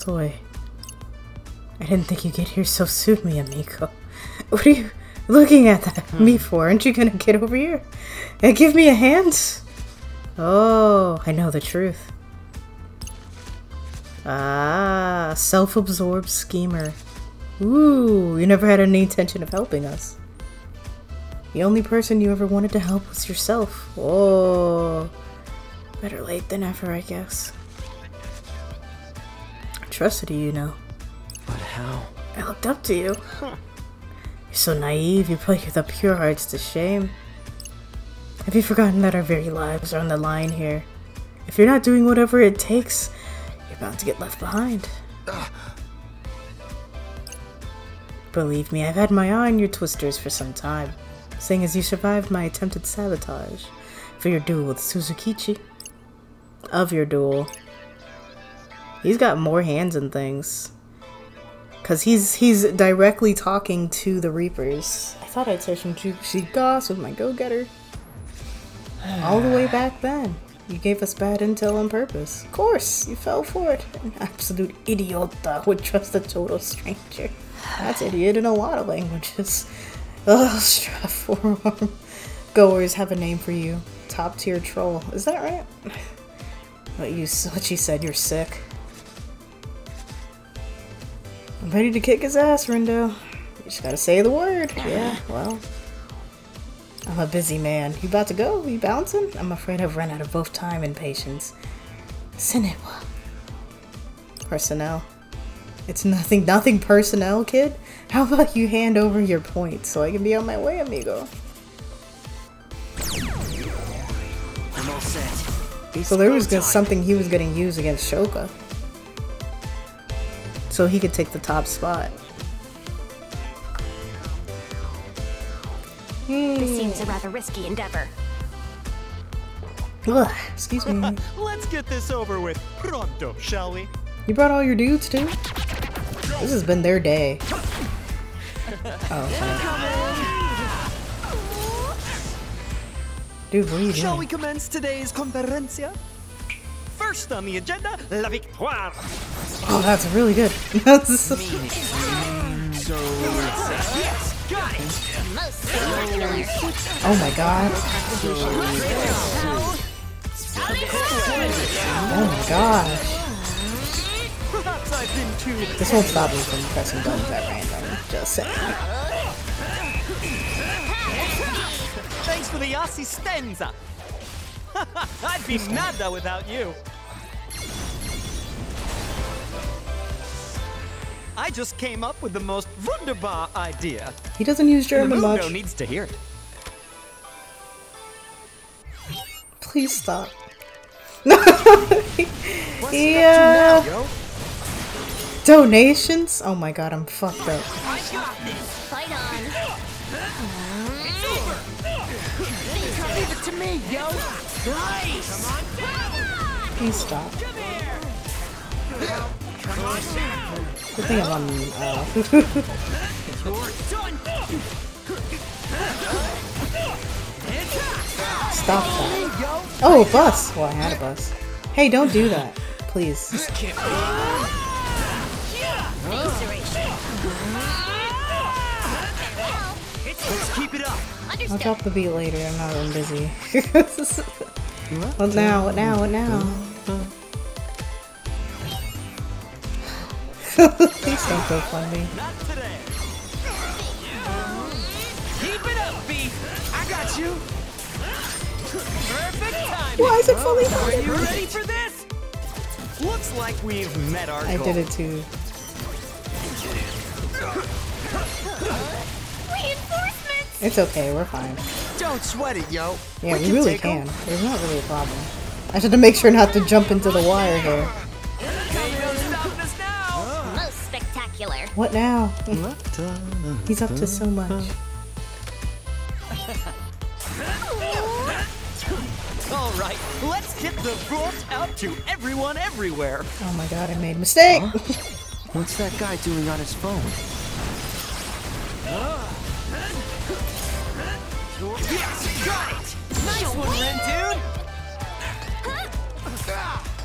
S1: Toy. I didn't think you'd get here so soon, mi amigo. What are you looking at me for? Aren't you gonna get over here and give me a hand? Oh, I know the truth. Ah, self-absorbed schemer. Ooh, you never had any intention of helping us. The only person you ever wanted to help was yourself. Oh, better late than ever, I guess. I trusted you, you know.
S3: But how?
S1: I looked up to you. You're so naive, you put the pure hearts to shame. Have you forgotten that our very lives are on the line here? If you're not doing whatever it takes, you're bound to get left behind. Believe me, I've had my eye on your twisters for some time, seeing as you survived my attempted sabotage for your duel with Suzukichi. Of your duel. He's got more hands and things. Cause he's directly talking to the Reapers. I thought I'd search some juicy goss with my go-getter. All the way back then. You gave us bad intel on purpose. Of course, you fell for it. An absolute idiota would trust a total stranger. That's idiot in a lot of languages. Ugh, strap forearm. Goers have a name for you. Top tier troll. Is that right? What she said, you're sick. I'm ready to kick his ass, Rindo. You just gotta say the word. Yeah, well. I'm a busy man. You about to go? You bouncing? I'm afraid I've run out of both time and patience. Cinewa. Personnel. It's nothing personnel, kid. How about you hand over your points so I can be on my way, amigo?
S3: I'm all set.
S1: So there was something he was gonna use against Shoka. So he could take the top spot.
S2: This seems a rather risky endeavor.
S1: Ugh, excuse me.
S6: Let's get this over with pronto, shall we?
S1: You brought all your dudes too? This has been their day. Oh, Dude, what are you
S6: Shall
S1: doing?
S6: we commence today's conferencia? First on the agenda, la victoire.
S1: Oh, that's really good. That's
S3: So yes, got it.
S2: Most spectacular.
S1: oh my god. Oh my gosh.
S6: Perhaps I've been too.
S1: This won't stop me from pressing buttons at random. Just saying.
S6: Thanks for the assistenza. I'd be nada without you. I just came up with the most wunderbar idea.
S1: He doesn't use
S6: And the
S1: German
S6: Mundo
S1: much.
S6: needs to hear it.
S1: Please stop.
S6: What's it up to now, yo?
S1: Donations? Oh my god, I'm fucked up.
S3: I got this.
S2: Fight on.
S3: Leave it to me, yo. Nice. Come on down.
S1: Please stop.
S3: Come here. Come on down.
S1: Good thing I'm on,
S3: You're done.
S1: stop that. Oh, a bus! Well, I had a bus. Hey, don't do that. Please.
S2: Face erasure.
S3: Let's keep it up.
S1: I'll
S2: Understood.
S1: drop the beat later, I'm not really busy. What now? What now? What now? Please don't go fund me.
S6: Not today.
S3: Keep it up, B. I got you. Perfect timing.
S1: Why is it fully
S3: Are
S1: funded?
S3: you ready for this?
S6: Looks like we've met our
S1: I
S6: goal.
S1: did it too.
S2: Reinforcements.
S1: It's okay, we're fine.
S4: Don't sweat it, yo.
S1: Yeah, we
S4: can
S1: really
S4: take 'em.
S1: can. There's not really a problem. I just had to make sure not to jump into the wire here.
S3: Ain't no stopping us now.
S2: Most spectacular.
S1: What now? He's up to so much.
S6: All right, let's get the vault out to everyone everywhere.
S1: Oh my god, I made a mistake!
S4: What's that guy doing on his phone?
S3: Yes, got it. Nice one, Ren dude.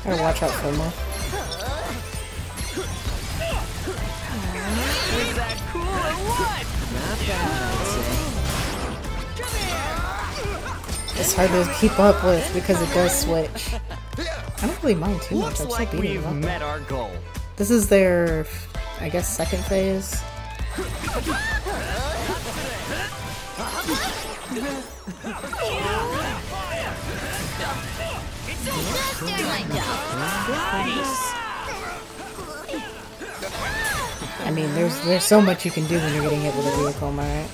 S1: Gotta watch out for more.
S3: Is that cool or what?
S4: Not bad, I'd say.
S3: Come here.
S1: It's hard to keep up with because it does switch. I don't really mind too much.
S6: Looks
S1: I'm still
S6: like
S1: beating
S6: we've
S1: them up.
S6: met our goal.
S1: This is their, I guess, second phase.
S2: Just doing my job.
S1: I mean, there's so much you can do when you're getting hit with a vehicle, am I right?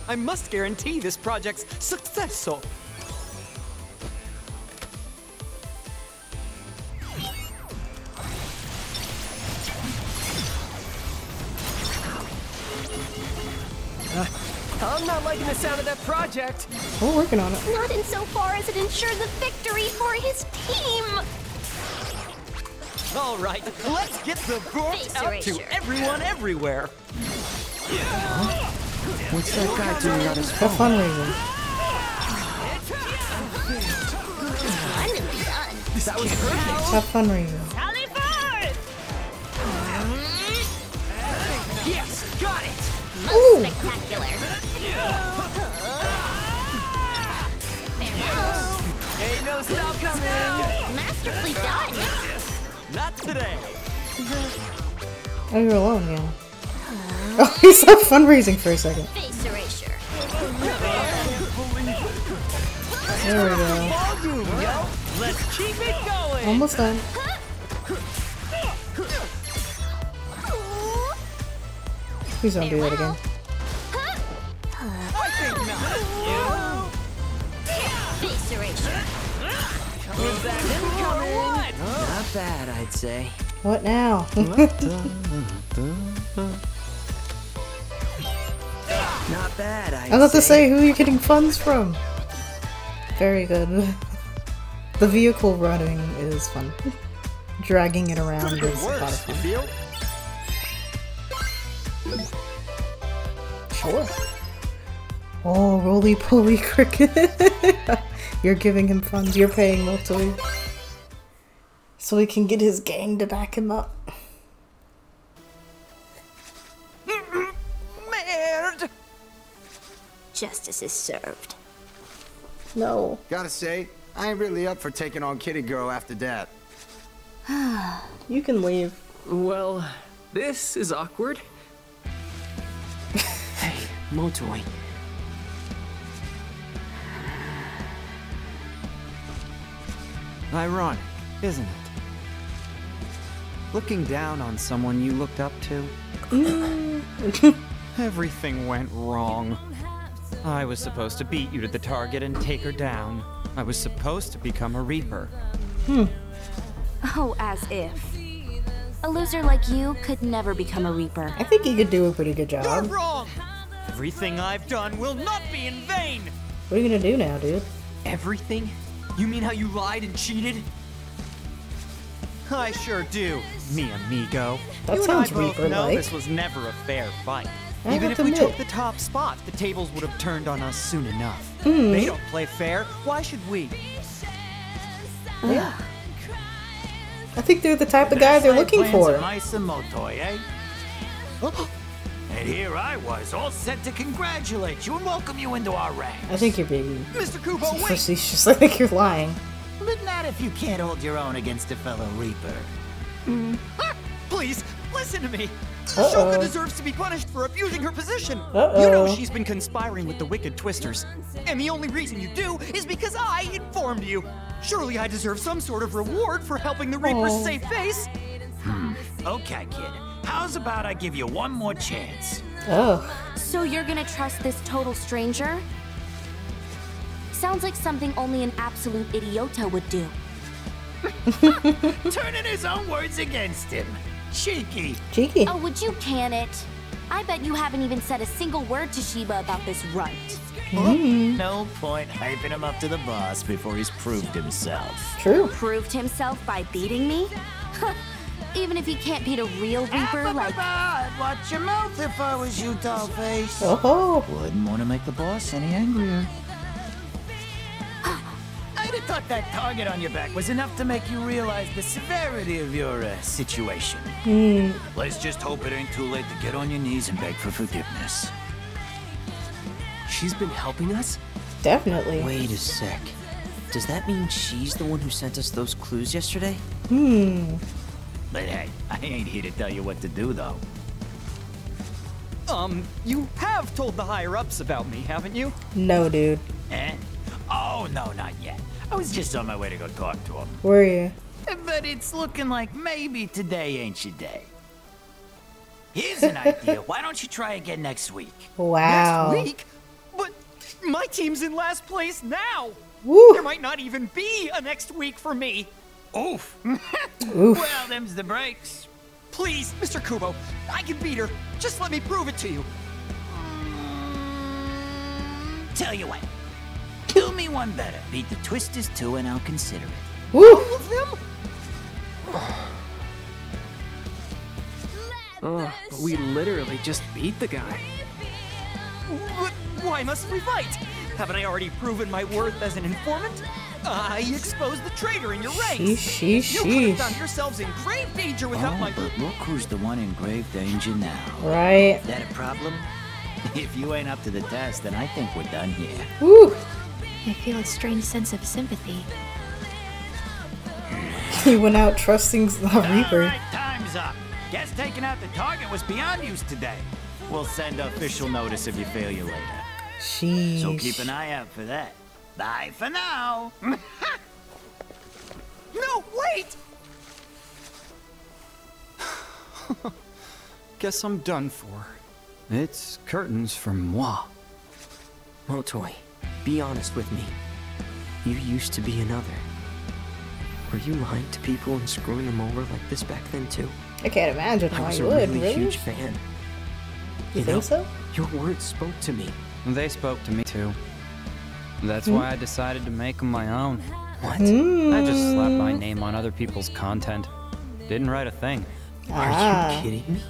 S6: I must guarantee this project's success.
S3: I'm not liking the sound of that project.
S1: We're working on it.
S2: Not insofar as it ensures a victory for his team.
S6: All right, let's get the vault
S2: Face
S6: out to
S2: erasure.
S6: everyone everywhere.
S4: What's that guy doing on his
S1: Have
S4: phone?
S1: fundraising.
S2: I'm nearly done.
S3: That was perfect.
S1: Have fundraising.
S2: Sally forth!
S3: Yes, got it.
S2: Most spectacular. Farewell.
S3: Ain't no stopping us now.
S2: Masterfully done.
S6: Not today.
S1: Oh, you're alone, yeah. Oh, he stopped fundraising for a second.
S2: Face erasure.
S1: There we go.
S3: Volume, yo. Let's keep it going.
S1: Almost done. Please don't do that again.
S3: I think not.
S2: Face erasure.
S3: Is that cool or what?
S4: Not bad, I'd say.
S1: What now?
S4: Not bad, I'd
S1: I was about to say, who are you getting funds from? Very good. The vehicle running is fun. Dragging it around
S6: Could
S1: is
S6: be
S1: a lot of
S6: worse, you
S1: fun.
S6: feel?
S1: Sure. Oh, roly poly cricket. You're giving him funds. You're paying Motoy. So he can get his gang to back him up.
S3: Merde!
S2: Justice is served.
S1: No.
S4: Gotta say, I ain't really up for taking on Kitty Girl after that.
S1: You can leave.
S7: Well, this is awkward.
S5: Hey, Motoy.
S6: Ironic, isn't it? Looking down on someone you looked up to. Everything went wrong. I was supposed to beat you to the target and take her down. I was supposed to become a Reaper.
S2: Oh, as if. A loser like you could never become a Reaper.
S1: I think he could do a pretty good
S6: You're
S1: job.
S6: wrong! Everything I've done will not be in vain!
S1: What are you gonna do now, dude?
S6: Everything? You mean how you lied and cheated? I sure do, mi amigo.
S1: That
S6: you
S1: sounds
S6: and I both know
S1: Reaper-like.
S6: this was never a fair fight.
S1: I
S6: Even
S1: have
S6: if
S1: to
S6: we
S1: admit.
S6: took the top spot, the tables would have turned on us soon enough.
S1: Hmm.
S6: They don't play fair. Why should we?
S1: Yeah. I think they're the type of guy they're looking for.
S3: Mice and Motoy, eh? And here I was, all set to congratulate you and welcome you into our ranks.
S1: I think you're being
S6: Mr. Kubo, wait!
S1: facetious. I think you're lying.
S3: But not if you can't hold your own against a fellow Reaper.
S6: Please, listen to me.
S1: Uh-oh.
S6: Shoka deserves to be punished for abusing her position.
S1: Uh-oh.
S6: You know she's been conspiring with the wicked Twisters. And the only reason you do is because I informed you. Surely I deserve some sort of reward for helping the Reapers
S1: Oh.
S6: save face.
S3: Okay, kid. How's about I give you one more chance?
S1: Oh.
S2: So you're gonna trust this total stranger? Sounds like something only an absolute idiota would do.
S3: Turning his own words against him. Cheeky.
S1: Cheeky.
S2: Oh, would you can it? I bet you haven't even said a single word to Sheba about this runt.
S3: No point hyping him up to the boss before he's proved himself.
S1: True.
S2: Proved himself by beating me? Even if he can't beat a real Reaper like...
S3: I'd watch your mouth if I was you, dollface.
S1: Oh.
S3: Wouldn't want to make the boss any angrier. I'd have thought that target on your back was enough to make you realize the severity of your situation. Let's just hope it ain't too late to get on your knees and beg for forgiveness.
S5: She's been helping us?
S1: Definitely.
S5: Wait a sec. Does that mean she's the one who sent us those clues yesterday?
S3: But hey, I ain't here to tell you what to do, though.
S6: You have told the higher-ups about me, haven't you?
S1: No, dude.
S3: Eh? Oh, no, not yet. I was just on my way to go talk to him.
S1: Where are you?
S3: But it's looking like maybe today ain't your day. Here's an idea. Why don't you try again next week?
S1: Wow.
S6: Next week? But my team's in last place now!
S1: Woo.
S6: There might not even be a next week for me!
S3: Oof.
S1: Oof.
S3: Well, them's the breaks.
S6: Please, Mr. Kubo, I can beat her. Just let me prove it to you.
S3: Tell you what. Do me one better. Beat the Twisters too, and I'll consider it.
S1: Woo.
S6: All of them?
S7: Oh, but we literally just beat the guy.
S6: But why must we fight? Haven't I already proven my worth as an informant? I exposed the traitor in your ranks.
S1: Sheesh.
S6: You could have found yourselves in grave danger without my...
S3: But look who's the one in grave danger now.
S1: Right.
S3: That a problem? If you ain't up to the test, then I think we're done here.
S1: Woo.
S2: I feel a strange sense of sympathy.
S1: He went out trusting the Reaper.
S3: All right, time's up. Guess taking out the target was beyond use today. We'll send official notice of your failure later.
S1: Sheesh.
S3: So keep an eye out for that. Bye for now.
S6: No, wait! Guess I'm done for. It's curtains for moi.
S5: Motoy, be honest with me. You used to be another. Were you lying to people and screwing them over like this back then too?
S1: I can't imagine
S5: I
S1: why
S5: was
S1: you
S5: a
S1: would,
S5: really
S1: really?
S5: huge fan.
S1: You think so?
S5: Your words spoke to me.
S6: They spoke to me too. That's why I decided to make them my own.
S5: What?
S6: I just slapped my name on other people's content. Didn't write a thing.
S5: Are you kidding me?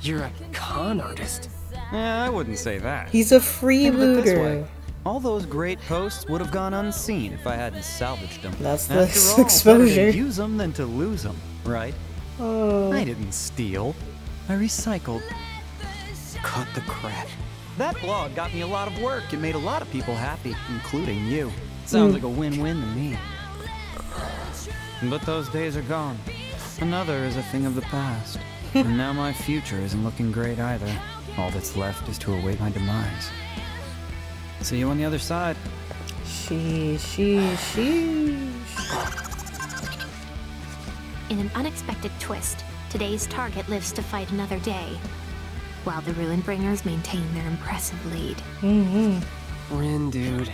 S5: You're a con artist.
S6: Yeah, I wouldn't say that.
S1: He's a
S6: Think of it this way.
S1: freebooter.
S6: All those great posts would have gone unseen if I hadn't salvaged them.
S1: That's the
S6: After all,
S1: exposure.
S6: better to use them than to lose them, right?
S1: Oh.
S6: I didn't steal. I recycled.
S5: Cut the crap.
S6: That blog got me a lot of work and made a lot of people happy, including you. Sounds like a win-win to me. But those days are gone. Another is a thing of the past. And now my future isn't looking great either. All that's left is to await my demise. See you on the other side.
S1: Sheesh.
S2: In an unexpected twist, today's target lives to fight another day, while the Ruinbringers maintain their impressive lead.
S7: Rin, dude.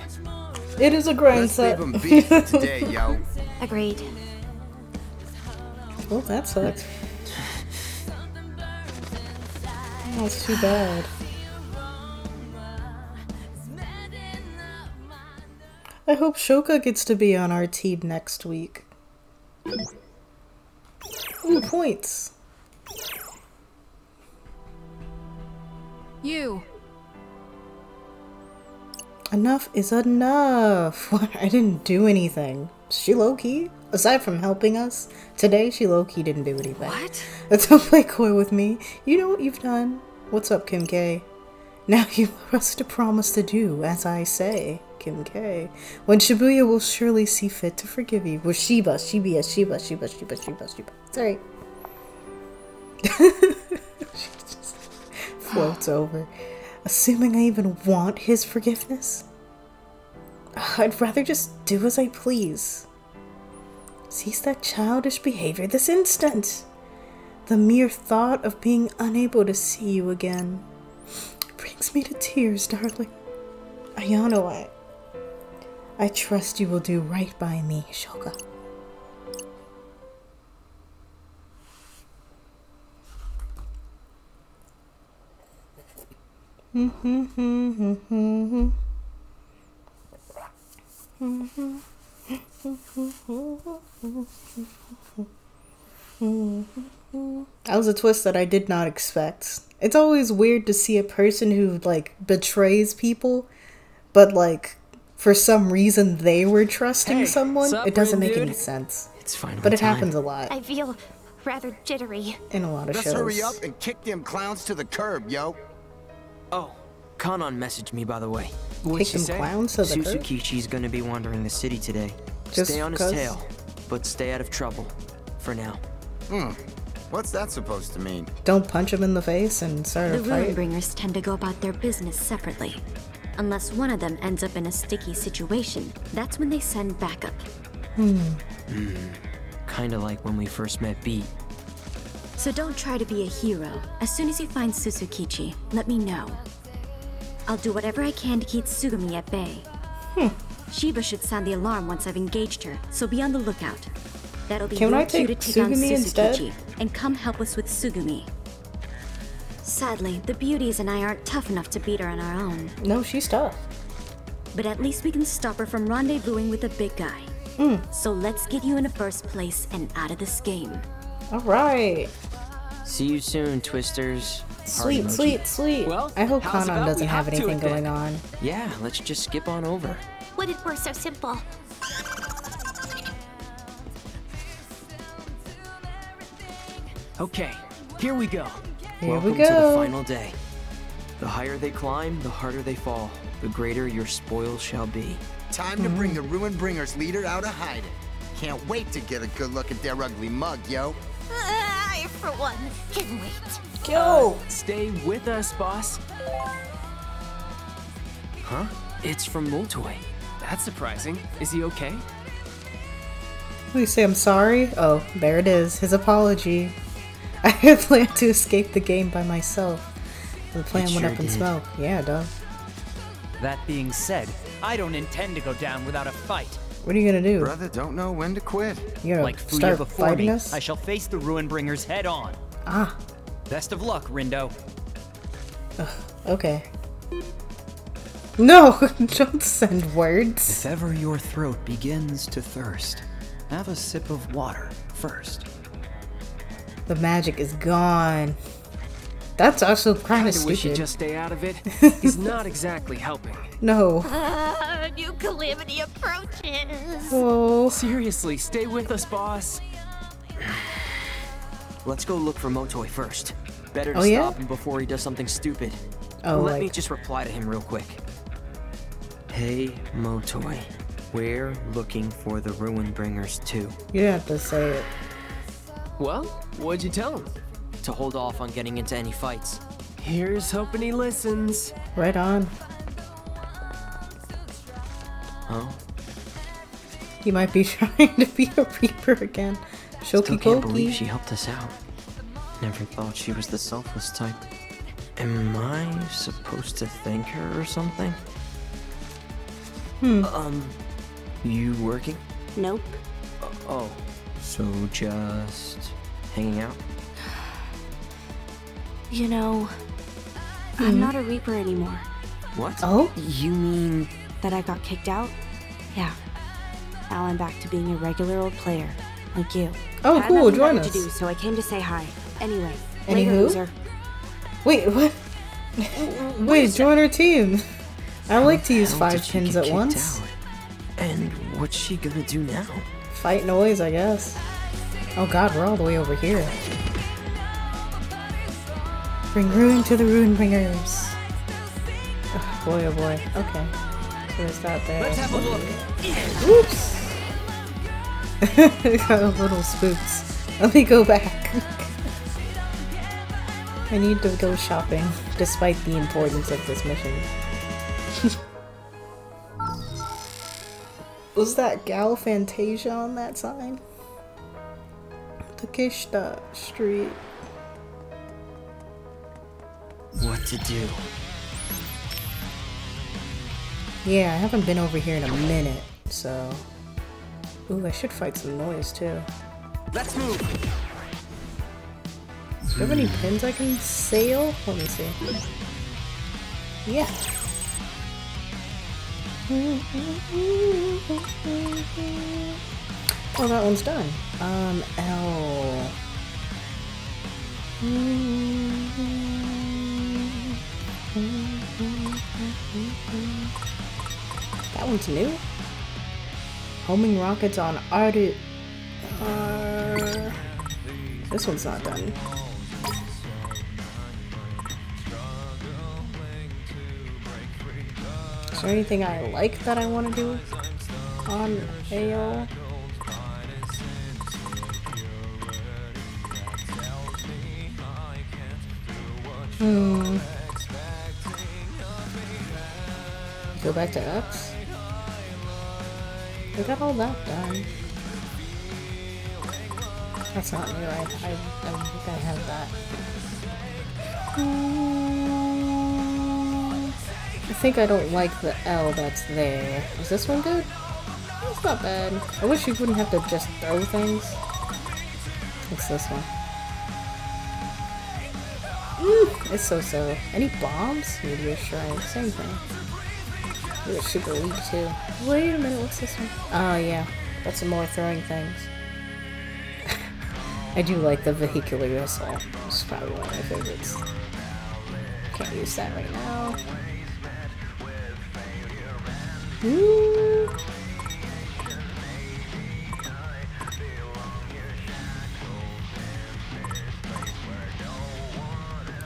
S1: It is a grind
S4: Let's
S1: set.
S4: leave 'em beat for today, yo.
S2: Agreed.
S1: Well, that sucks. Oh, it's too bad. I hope Shoka gets to be on our team next week. Ooh, points.
S2: You.
S1: Enough is enough. I didn't do anything. She low-key, aside from helping us, today she low-key didn't do anything.
S2: What?
S1: Don't play coy with me. You know what you've done. What's up, Kim K? Now you must promise to do as I say, Kim K. When Shibuya will surely see fit to forgive you. Well, Shiba. Sorry. She just floats over. Assuming I even want his forgiveness? I'd rather just do as I please. Cease that childish behavior this instant. The mere thought of being unable to see you again brings me to tears, darling. Ayano, I trust you will do right by me, Shoka. That was a twist that I did not expect. It's always weird to see a person who, like, betrays people, but, like, for some reason they were trusting someone.
S7: sup,
S1: It doesn't
S7: Rin
S1: make any
S7: dude?
S1: sense.
S5: It's finally
S1: But it
S5: time.
S1: happens a lot
S2: I feel rather jittery.
S1: in a lot of
S4: Let's
S1: shows.
S4: hurry up and kick them clowns to the curb, yo.
S5: Oh, Kanon messaged me, by the way.
S1: Kick them clowns to the curb?
S5: Suzukichi's gonna be wandering the city today.
S1: Just
S5: Stay on his
S1: 'cause?
S5: tail, but stay out of trouble. For now.
S4: What's that supposed to mean?
S1: Don't punch him in the face and start
S2: The
S1: a fight.
S2: Ruinbringers tend to go about their business separately. Unless one of them ends up in a sticky situation, that's when they send backup.
S5: Kinda like when we first met Beat.
S2: So don't try to be a hero. As soon as you find Suzukichi, let me know. I'll do whatever I can to keep Tsugumi at bay. Shiba should sound the alarm once I've engaged her, so be on the lookout. That'll be
S1: Can
S2: your
S1: I
S2: cue to
S1: take
S2: take on
S1: Tsugumi instead?
S2: Suzukichi, and come help us with Tsugumi. Sadly, the beauties and I aren't tough enough to beat her on our own.
S1: No, she's tough.
S2: But at least we can stop her from rendezvousing with the big guy. So let's get you in a first place and out of this game.
S1: Alright.
S5: See you soon, Twisters. Heart
S1: Sweet,
S5: emoji.
S1: sweet, sweet.
S7: Well,
S1: I hope
S7: how's
S1: Kanon
S7: about
S1: doesn't
S7: we
S1: have
S7: hop to
S1: anything
S7: it then?
S1: going on.
S5: Yeah, let's just skip on over.
S2: What if we're so simple?
S7: Okay, here we go.
S1: Here
S5: Welcome
S1: we go.
S5: to the final day. The higher they climb, the harder they fall. The greater your spoils shall be.
S4: Time to bring the Ruinbringers leader out of hiding. Can't wait to get a good look at their ugly mug, yo.
S2: I, for one, can wait.
S1: Go!
S7: Stay with us, boss.
S5: Huh? It's from Moltoy.
S7: That's surprising. Is he okay?
S1: We say I'm sorry? Oh, there it is. His apology. I had planned to escape the game by myself. The plan
S5: It
S1: went
S5: sure
S1: up in
S5: did.
S1: smoke. Yeah, duh.
S6: That being said, I don't intend to go down without a fight.
S1: What are you gonna do?
S4: Brother don't know when to quit.
S1: You gonna
S6: Like Fuya
S1: start
S6: before
S1: fighting
S6: me,
S1: us?
S6: I shall face the Ruinbringers head on.
S1: Ah,
S6: Best of luck, Rindo.
S1: okay. No! Don't send words.
S6: If ever your throat begins to thirst, have a sip of water first.
S1: The magic is gone. That's also kind of
S7: Kinda wish he'd
S1: stupid.
S7: just stay out of it. He's not exactly helping.
S1: No.
S2: New calamity approaches.
S1: Oh.
S7: Seriously, stay with us, boss.
S5: Let's go look for Motoi first. Better to
S1: Oh, yeah?
S5: stop him before he does something stupid.
S1: Oh,
S5: Let me
S1: like,
S5: just reply to him real quick. Hey, Motoi. We're looking for the Ruin Bringers too.
S1: you don't have to say it.
S7: Well, what'd you tell him?
S5: To hold off on getting into any fights.
S7: Here's hoping he listens.
S1: Right on.
S5: Huh?
S1: He might be trying to be a Reaper again.
S5: Still
S1: Shoki
S5: can't believe
S1: Koki.
S5: she helped us out. Never thought she was the selfless type. Am I supposed to thank her or something? You working?
S2: Nope.
S5: Oh, so just hanging out?
S2: You know, I'm not a Reaper anymore.
S5: What?
S1: Oh?
S5: You mean...
S2: That I got kicked out? Yeah. Now I'm back to being a regular old player, like you.
S1: Oh,
S2: I had
S1: cool,
S2: nothing
S1: join
S2: better
S1: us.
S2: to do, so I came to say hi. Anyway, later,
S1: Anywho?
S2: loser.
S1: Wait, what? Wait, join our team. I like to use
S5: how
S1: 5
S5: did she
S1: pins
S5: get
S1: at
S5: kicked
S1: once.
S5: out? And what's she gonna do now?
S1: Fight noise, I guess. Oh god, we're all the way over here. Bring ruin to the Ruin Bringers. Oh boy, oh boy. Okay. So there's that there.
S7: Let's have a look.
S1: Oops! Got a little spooks. Let me go back. I need to go shopping, despite the importance of this mission. Was that Gal Fantasia on that sign? Takeshita Street.
S5: What to do?
S1: Yeah, I haven't been over here in a minute, so... Ooh, I should fight some noise, too.
S7: Let's move.
S1: Do you have any pins I can sail? Let me see. Yeah. Oh, that one's done. L. That one's new? Homing rockets on Ardu. This one's not done. Is there anything I like that I want to do on AO? Go back to X? We got all that done. That's not new, I think I have that. I think I don't like the L that's there. Is this one good? It's not bad. I wish you wouldn't have to just throw things. It's this one. It's so-so. Any bombs? Meteor Shrine. Same thing. They're super weak too. Wait a minute, what's this one? Oh yeah, that's some more throwing things. I do like the vehicular assault. It's probably one of my favorites. Can't use that right now. Ooh.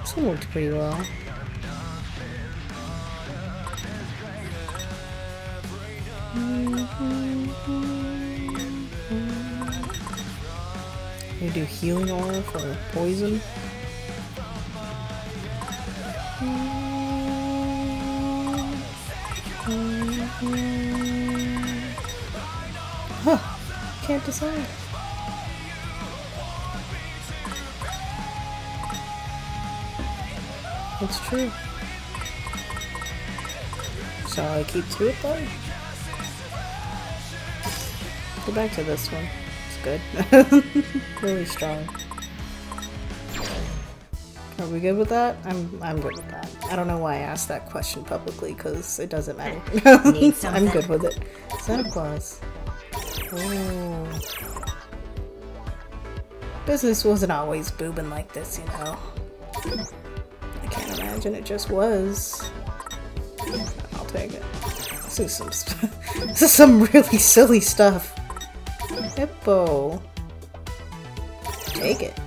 S1: This one worked pretty well. You do healing aura for poison. Huh. Can't decide. It's true. So I keep to it though? Go back to this one. It's good. Really strong. Are we good with that? I'm good with that. I don't know why I asked that question publicly, because it doesn't matter. I'm good with it. Santa Claus. Oh. Business wasn't always booming like this, you know. imagine it just was. I'll take it. This is this is some really silly stuff. Hippo. Take it.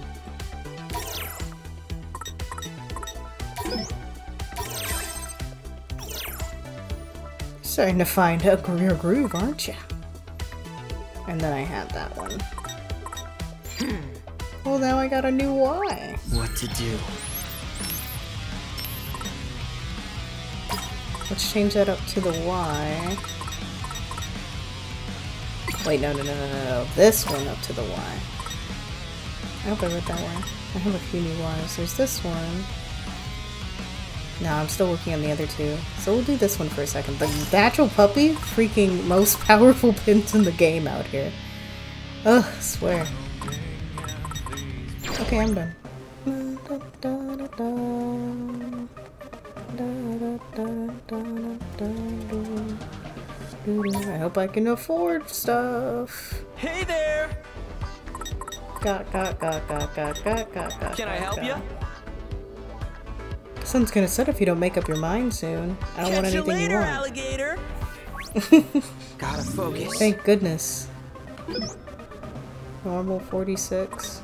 S1: Starting to find a your groove, aren't you? And then I had that one. Well, now I got a new Y.
S5: What to do?
S1: Let's change that up to the Y. Wait, no. This one up to the Y. I hope I read that one. I have a few new Ys. There's this one. No, I'm still working on the other two. So we'll do this one for a second. The natural puppy? Freaking most powerful pins in the game out here. Ugh, I swear. Okay, I'm done. I hope I can afford stuff.
S7: Hey there!
S1: Can
S7: I help you?
S1: Sun's gonna set if you don't make up your mind soon. I don't want anything you want.
S7: Alligator.
S5: Gotta focus.
S1: Thank goodness. Normal 46.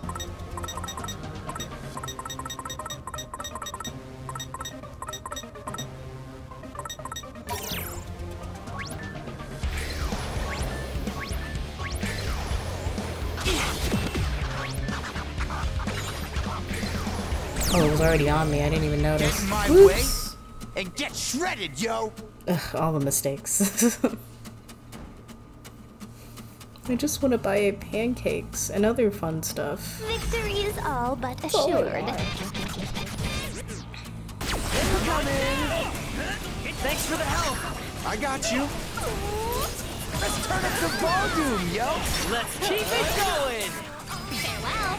S1: Oh, it was already on me. I didn't even notice.
S4: Get my
S1: Oops.
S4: way and get shredded, yo.
S1: Ugh, all the mistakes. I just want to buy pancakes and other fun stuff.
S8: Victory is all but
S1: Oh my
S8: assured.
S1: God.
S7: Thanks for the help.
S4: I got you. Let's turn it to volume, yo.
S7: Let's keep it going.
S8: Farewell.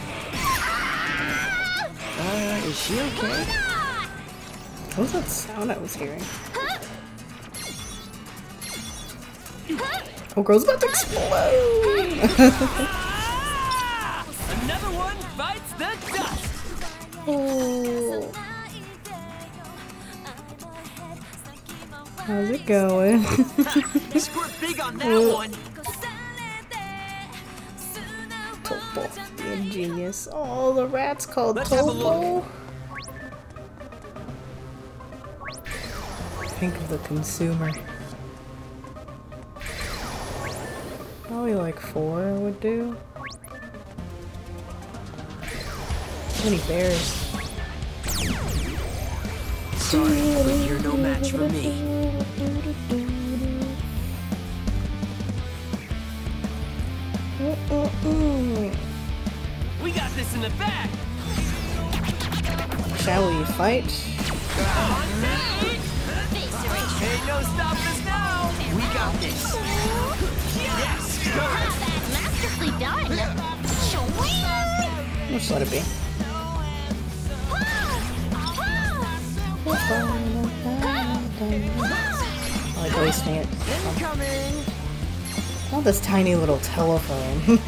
S5: Is she okay?
S1: What was that sound I was hearing? Oh, girl's about to explode!
S7: Another one bites the dust.
S1: Oh. How's it going?
S7: Squirt big on that one.
S1: Topo. Ingenious. Oh, the rat's called
S7: Let's have a
S1: Topo. Think of the consumer. Probably like 4 would do. Too many bears.
S5: Sorry, but you're no match for me.
S7: We got this in the bag.
S1: Shall we fight?
S7: Ain't no stopping us now.
S4: We got this. Yes.
S8: Masterfully done. Shwing!
S1: Just let it be. I like wasting it. Oh, this tiny little telephone.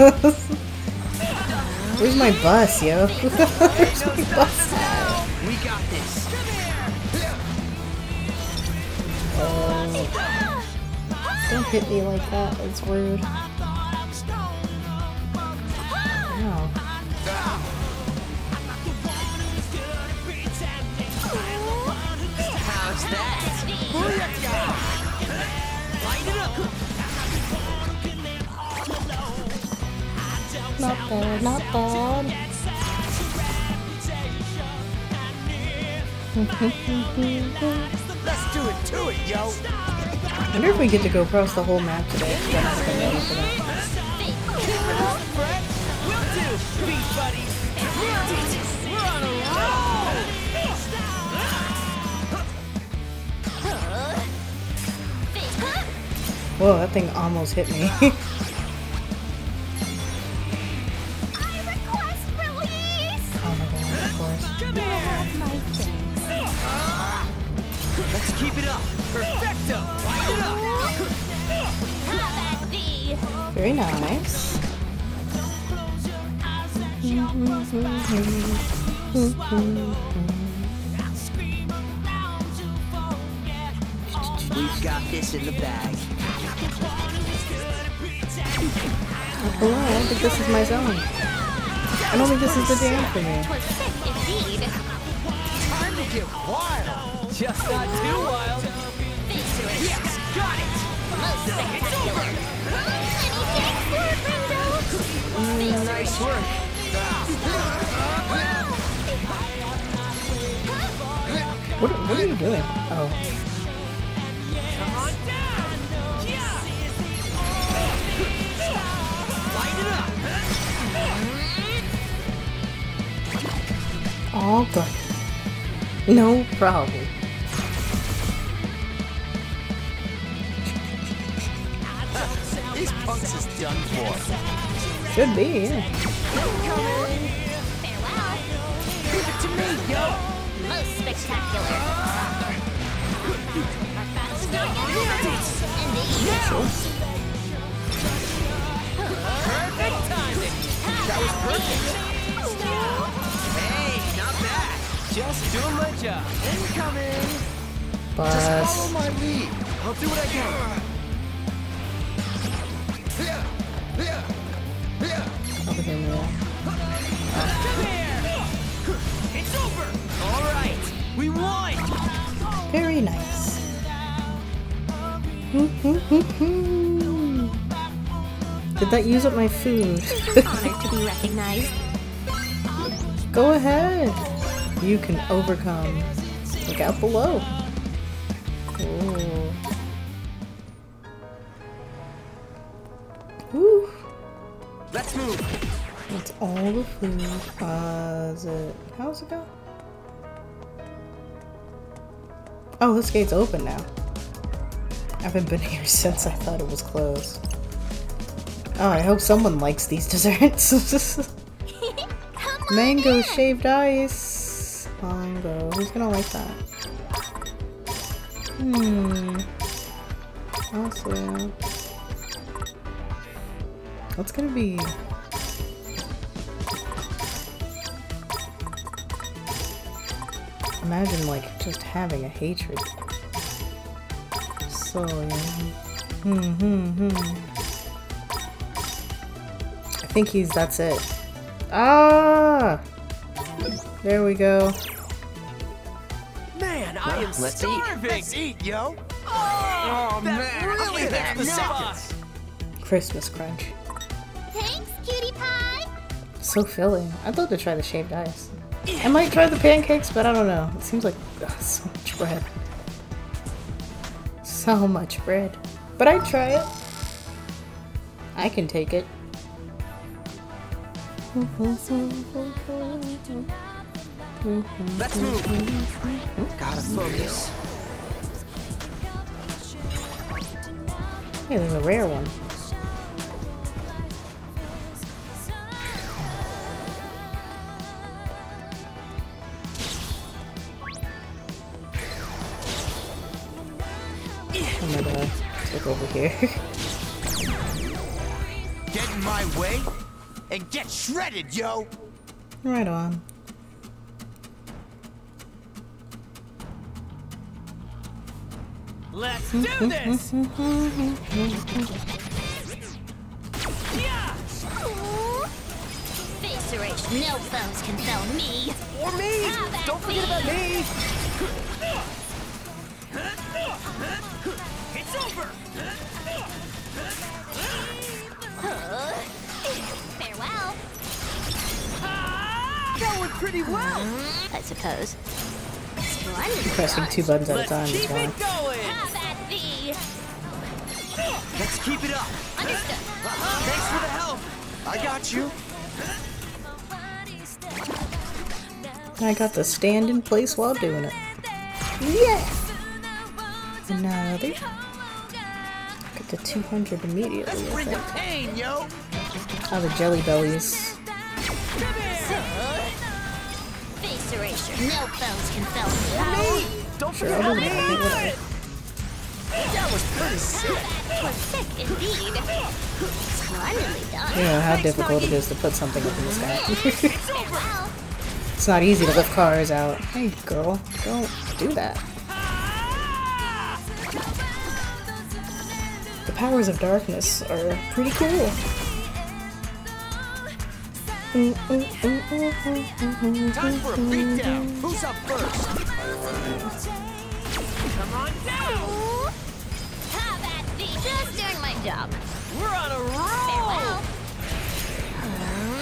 S1: Where's my bus, yo? Where's my bus at?
S5: We got this.
S1: Don't hit me like that. It's rude. Ow.
S5: How's that?
S7: Light it up.
S1: Not bad, not bad.
S4: Let's do it to it, yo.
S1: I wonder if we get to go across the whole map today.
S7: Will do, beach buddies. We're on a roll.
S1: Whoa, that thing almost hit me. Oh my god, of course.
S7: Let's keep it up. Perfecto. Light it up.
S1: Very nice.
S7: We've got this in the bag.
S1: Oh, I don't think this is my zone. I don't think this is the jam for me.
S8: Was sick indeed.
S7: Time to get wild. Just not too wild. Yes, got it.
S8: Most spectacular. Any takes, Lord Ringo?
S7: Nice work.
S1: What are you doing? Oh.
S7: Come on down. Yeah. Light it up.
S1: All good. No problem.
S4: These punks is done for.
S1: Should be, yeah.
S8: Farewell.
S7: Give it to me, yo.
S8: Most spectacular.
S7: Perfect timing. That was perfect. Hey, not bad. Just doing my job. Incoming.
S4: Just
S1: Bus.
S4: follow my lead.
S7: I'll do what I can.
S1: Over here, Mia.
S7: Come here. It's over. All right. We won.
S1: Very nice. Did that use up my food?
S8: Honored to be recognized.
S1: Go ahead. You can overcome. Look out below. Ooh. Woo.
S7: Let's move.
S1: That's all the food. Is it? How's it go? Oh, this gate's open now. I haven't been here since I thought it was closed. Oh, I hope someone likes these desserts. Mango shaved ice. Mango. Who's gonna like that? I'll see. What's gonna be? Imagine like just having a hatred. So yeah. I think that's it. Ah! There we go.
S7: Man, I am
S5: let's
S7: starving.
S4: Let's eat, yo.
S7: Oh,
S4: man,
S7: really
S4: look at
S7: hits the
S4: that.
S7: spot.
S1: Christmas crunch.
S8: Thanks, cutie pie.
S1: So filling. I'd love to try the shaved ice. I might try the pancakes, but I don't know. It seems like so much bread. So much bread. But I'd try it. I can take it.
S7: Let's move. Gotta focus.
S1: Hey, there's a rare one. Oh my god. Look over here.
S4: Get in my way and get shredded, yo.
S1: Right on.
S7: Let's do this. Yeah.
S8: Face erased. No foes can fell me.
S7: Or me.
S8: Have at
S7: Don't forget about me. It's over.
S8: Farewell.
S7: That went pretty well.
S8: I suppose. Splendid.
S1: Pressing 2 buttons at a
S7: Let's
S1: time is
S7: keep
S1: fine.
S7: it going.
S8: Have at thee.
S7: Let's keep it up.
S8: Understood.
S7: Thanks for the help.
S4: I got you.
S1: I got to stand in place while doing it. Yeah! Another. Get to 200 immediately, I
S4: Bring the
S1: think.
S4: pain, yo.
S1: Oh, the jelly bellies.
S8: Face erasure. No foes can fell me.
S7: Don't
S1: Sure,
S7: forget
S1: I'll
S7: about
S1: do
S7: me.
S1: that.
S4: That was pretty sick.
S8: Was sick indeed. Splendidly done.
S1: You know how difficult it is to put something up in the sky.
S8: Farewell.
S1: It's not easy to lift cars out. Hey, girl, don't do that. powers of darkness are pretty cool.
S4: Time for a beatdown. Who's up first?
S7: Come on down!
S8: Have at thee. Just doing my job.
S7: We're on a roll!
S8: Farewell.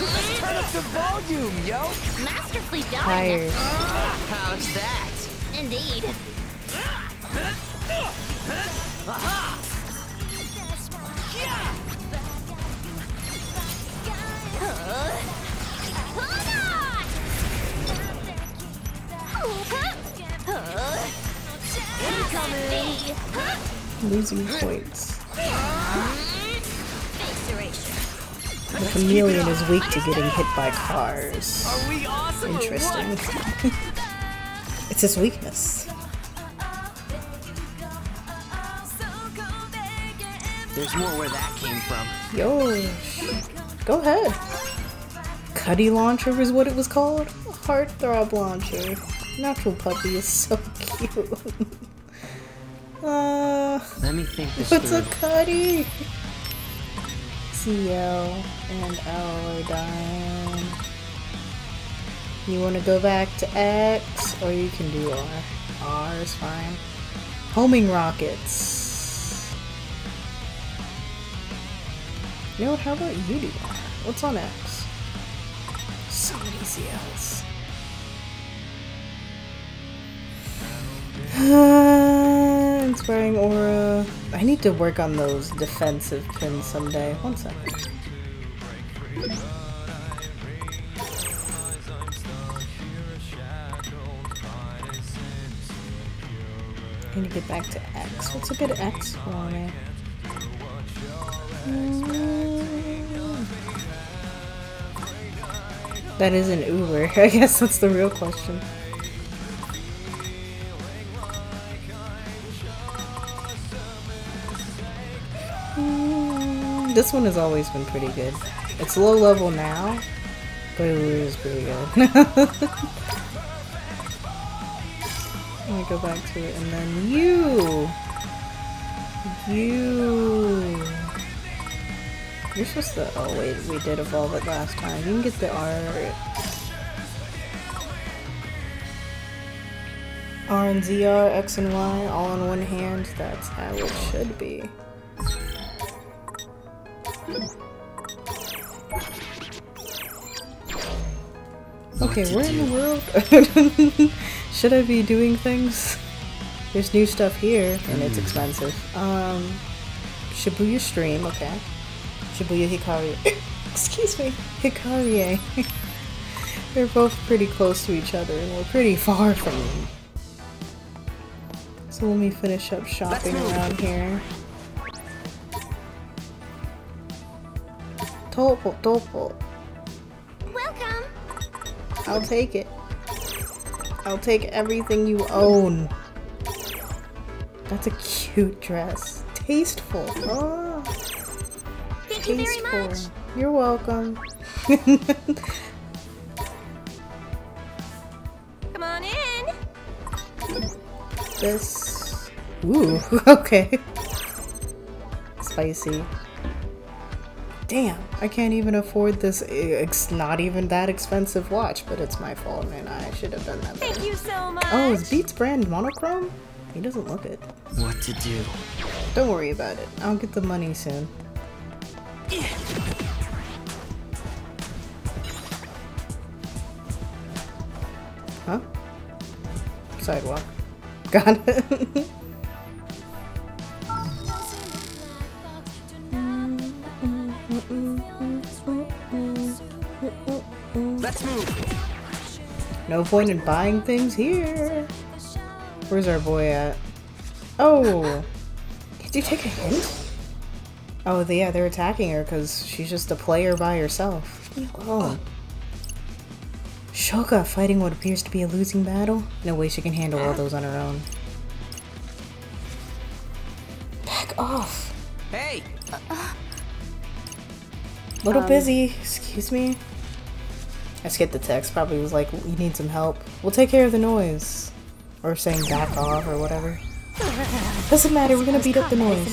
S7: Let's turn up the volume, yo!
S8: Masterfully done.
S1: Tired.
S7: How's that?
S8: Indeed.
S7: Aha!
S1: Losing points.
S8: Face erasure.
S1: The chameleon is weak to getting hit by cars.
S7: Are we awesome
S1: Interesting.
S7: or what?
S1: It's his weakness.
S5: There's more where that came from.
S1: Yo, go ahead. Cuddy launcher is what it was called. Heartthrob launcher. Natural puppy is so cute.
S5: Let me think this
S1: What's
S5: through.
S1: a cuddy? CL and L are dying. You want to go back to X, or you can do R. R is fine. Homing rockets. You know what? How about you do R? What's on X? So many CLs. Inspiring aura. I need to work on those defensive pins someday. 1 second. I need to get back to X. What's a good X for me? That is an Uber. I guess that's the real question. This one has always been pretty good. It's low level now, but it is pretty good. Let me go back to it, and then you. You're supposed to. Oh wait, we did evolve it last time. You can get the R and ZR, X and Y, all in one hand. That's how it should be. Okay, where in the world should I be doing things? There's new stuff here, and it's expensive. Shibuya Stream, okay. Shibuya Hikarie. Excuse me, Hikarie. They're both pretty close to each other, and we're pretty far from them. So let me finish up shopping around here. Topo.
S8: Welcome.
S1: I'll take it. I'll take everything you own. That's a cute dress. Tasteful. Oh.
S8: Thank you very much.
S1: You're welcome.
S8: Come on in.
S1: This. Ooh, okay. Spicy. Damn, I can't even afford this. It's not even that expensive watch, but it's my fault, and I should have done that better.
S8: Thank you so much.
S1: Oh, is Beats brand monochrome? He doesn't look it.
S5: What to do?
S1: Don't worry about it. I'll get the money soon. Huh? Sidewalk. Got it.
S7: Let's move!
S1: No point in buying things here. Where's our boy at? Oh! Did you take a hint? Oh, yeah, they're attacking her because she's just a player by herself. Leave me alone. Shoka fighting what appears to be a losing battle? No way she can handle all those on her own. Back off!
S7: Hey!
S1: Little busy, excuse me. I skipped the text, probably was like, we need some help. We'll take care of the noise. Or saying back off or whatever. Doesn't matter, we're gonna beat up the noise.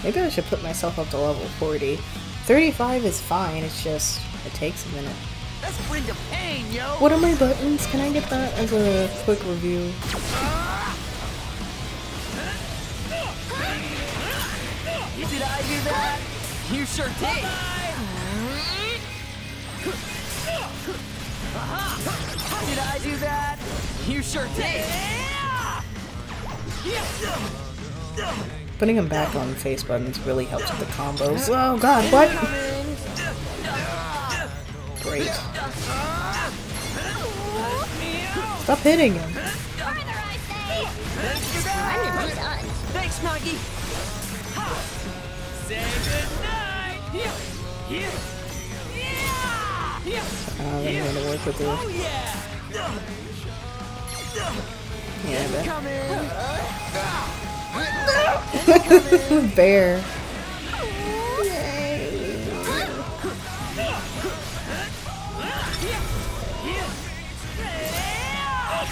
S1: Maybe I should put myself up to level 40. 35 is fine, it's just, it takes a minute.
S7: Let's bring the pain, yo!
S1: What are my buttons? Can I get that as a quick review?
S7: Did I do that? You sure did! Did I do that? You sure did!
S1: Putting him back on face buttons really helps with the combos. Oh god, what? Great. Stop hitting him.
S7: Thanks, Nagi! Say goodnight!
S1: I'm gonna work with you.
S7: Oh yeah!
S1: Yeah,
S7: Coming!
S1: Bear.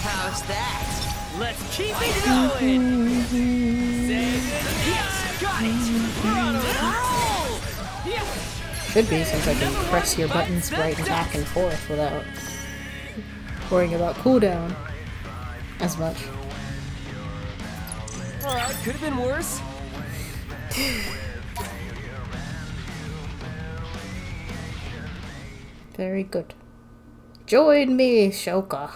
S7: How's that? Let's keep it going! Yes, got it! We're on a roll!
S1: Should be, since I can press your buttons right back and forth without worrying about cooldown as much.
S7: Alright, could have been worse.
S1: Very good. Join me, Shoka.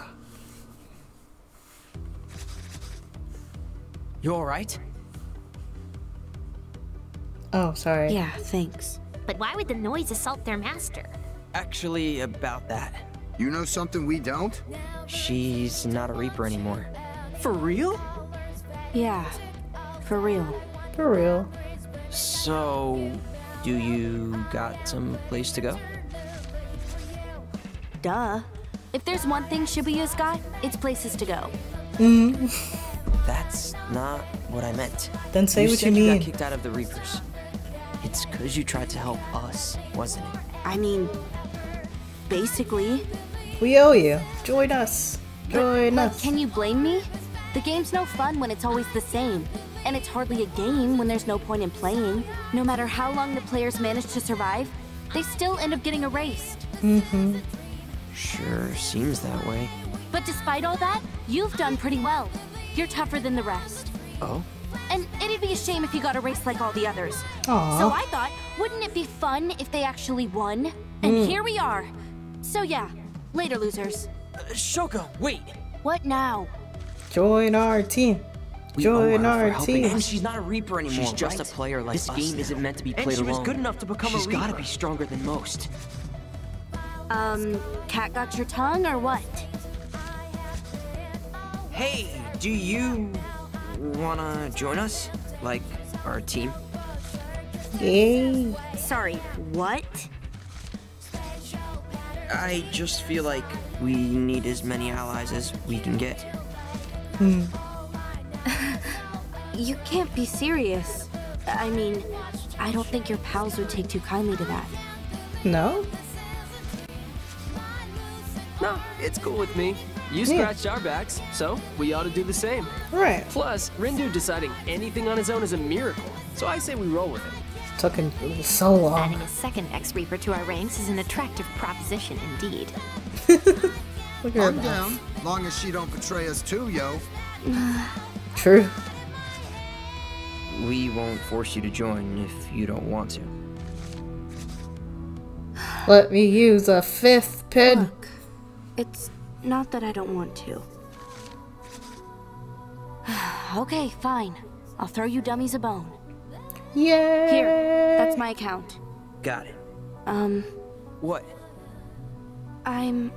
S5: You alright?
S1: Oh, sorry.
S2: Yeah, thanks.
S8: But why would the noise assault their master?
S5: Actually, about that.
S4: You know something we don't?
S5: She's not a Reaper anymore.
S7: For real?
S2: Yeah, for real.
S1: For real.
S5: So, do you got some place to go?
S2: Duh. If there's one thing Shibuya's got, it's places to go.
S5: That's not what I meant.
S1: Then say what you
S5: said
S1: mean.
S5: got kicked out of the Reapers. It's because you tried to help us, wasn't it?
S2: I mean, basically.
S1: We owe you. Join us. Join
S2: But
S1: us.
S2: can you blame me? The game's no fun when it's always the same. And it's hardly a game when there's no point in playing. No matter how long the players manage to survive, they still end up getting erased.
S5: Sure seems that way.
S2: But despite all that, you've done pretty well. You're tougher than the rest.
S5: Oh?
S2: And it'd be a shame if you got erased like all the others.
S1: Aw.
S2: So I thought, wouldn't it be fun if they actually won? And here we are. So yeah, later losers.
S7: Shoko, wait!
S2: What now?
S1: Join our team.
S5: We owe
S1: Join
S5: her for
S1: our
S5: helping
S1: team.
S5: us. She's not a Reaper anymore. She's just
S7: right?
S5: a player like us. This game isn't meant to be played
S7: And she
S5: alone.
S7: was good enough to become a
S5: She's gotta
S7: Reaper.
S5: be stronger than most.
S2: Cat got your tongue or what?
S5: Hey, do you wanna join us? Like, our team?
S1: Yay.
S2: Sorry, what?
S5: I just feel like we need as many allies as we can get.
S2: You can't be serious. I mean, I don't think your pals would take too kindly to that.
S1: No?
S7: No, it's cool with me. You scratched our backs, so we ought to do the same.
S1: Right.
S7: Plus, Rindu deciding anything on his own is a miracle, so I say we roll with it.
S1: Took him so long.
S8: Adding a second ex-Reaper to our ranks is an attractive proposition indeed.
S1: Look at her
S4: I'm
S1: mouth.
S4: down, long as she don't betray us too, yo.
S1: True.
S5: We won't force you to join if you don't want to.
S1: Let me use a fifth pin.
S2: Look, it's not that I don't want to. Okay, fine. I'll throw you dummies a bone.
S1: Yay!
S2: Here, that's my account.
S5: Got it. What?
S2: I'm...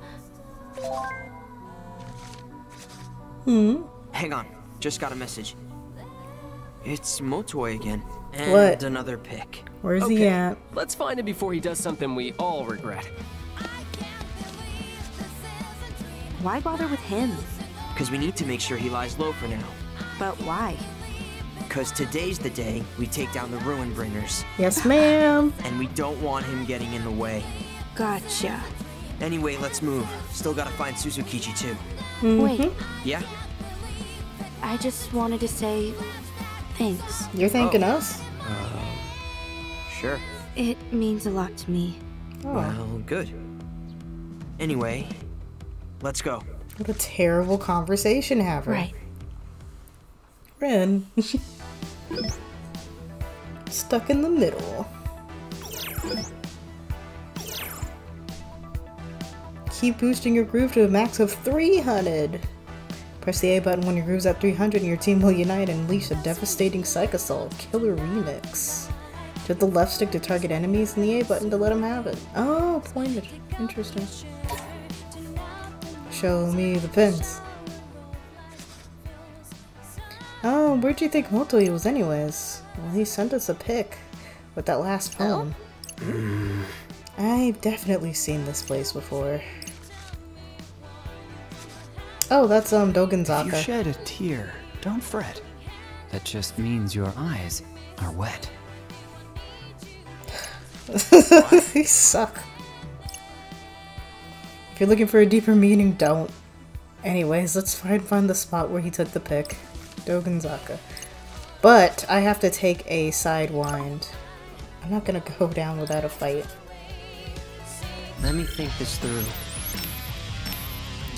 S5: Hang on. Just got a message. It's Motoi again. And
S1: What?
S5: another pick.
S1: Where's he at?
S7: Let's find him before he does something we all regret.
S2: Why bother with him?
S5: Because we need to make sure he lies low for now.
S2: But why?
S5: Because today's the day we take down the Ruin Bringers.
S1: Yes, ma'am.
S5: And we don't want him getting in the way.
S2: Gotcha.
S5: Anyway, let's move. Still gotta find Suzukichi too.
S2: Wait,
S5: Yeah?
S2: I just wanted to say thanks.
S1: You're thanking us?
S5: Sure.
S2: It means a lot to me.
S1: Oh,
S5: Well, good. Anyway, let's go.
S1: what a terrible conversation haver.
S2: Right.
S1: Ren. Stuck in the middle. Keep boosting your groove to a max of 300. Press the A button when your groove's at 300 and your team will unite and unleash a devastating Psych Assault Killer Remix. Hit the left stick to target enemies and the A button to let them have it. Oh, pointed. Interesting. Show me the pins. Oh, where'd you think Motoi was anyways? Well, he sent us a pic with that last poem. I've definitely seen this place before. Oh, that's
S3: If you
S1: Dogonzaka.
S3: shed a tear, don't fret. That just means your eyes are wet.
S1: They suck. If you're looking for a deeper meaning, don't. Anyways, let's find the spot where he took the pic. Dogonzaka. But I have to take a sidewind. I'm not gonna go down without a fight.
S5: Let me think this through.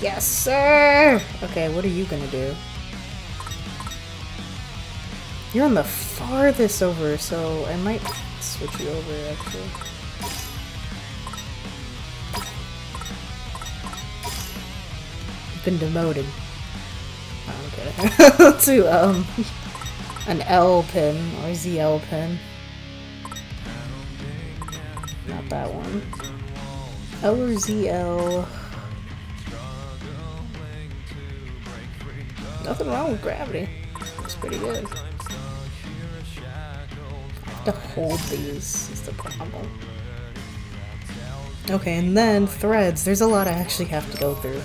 S1: Yes, sir! Okay, what are you gonna do? You're on the farthest over, so I might switch you over, actually. You've been demoted. Oh, okay. To, an L pin, or ZL pin. Not that one. L or ZL. Nothing wrong with gravity. It's pretty good. I have to hold these is the problem. Okay, and then threads. There's a lot I actually have to go through.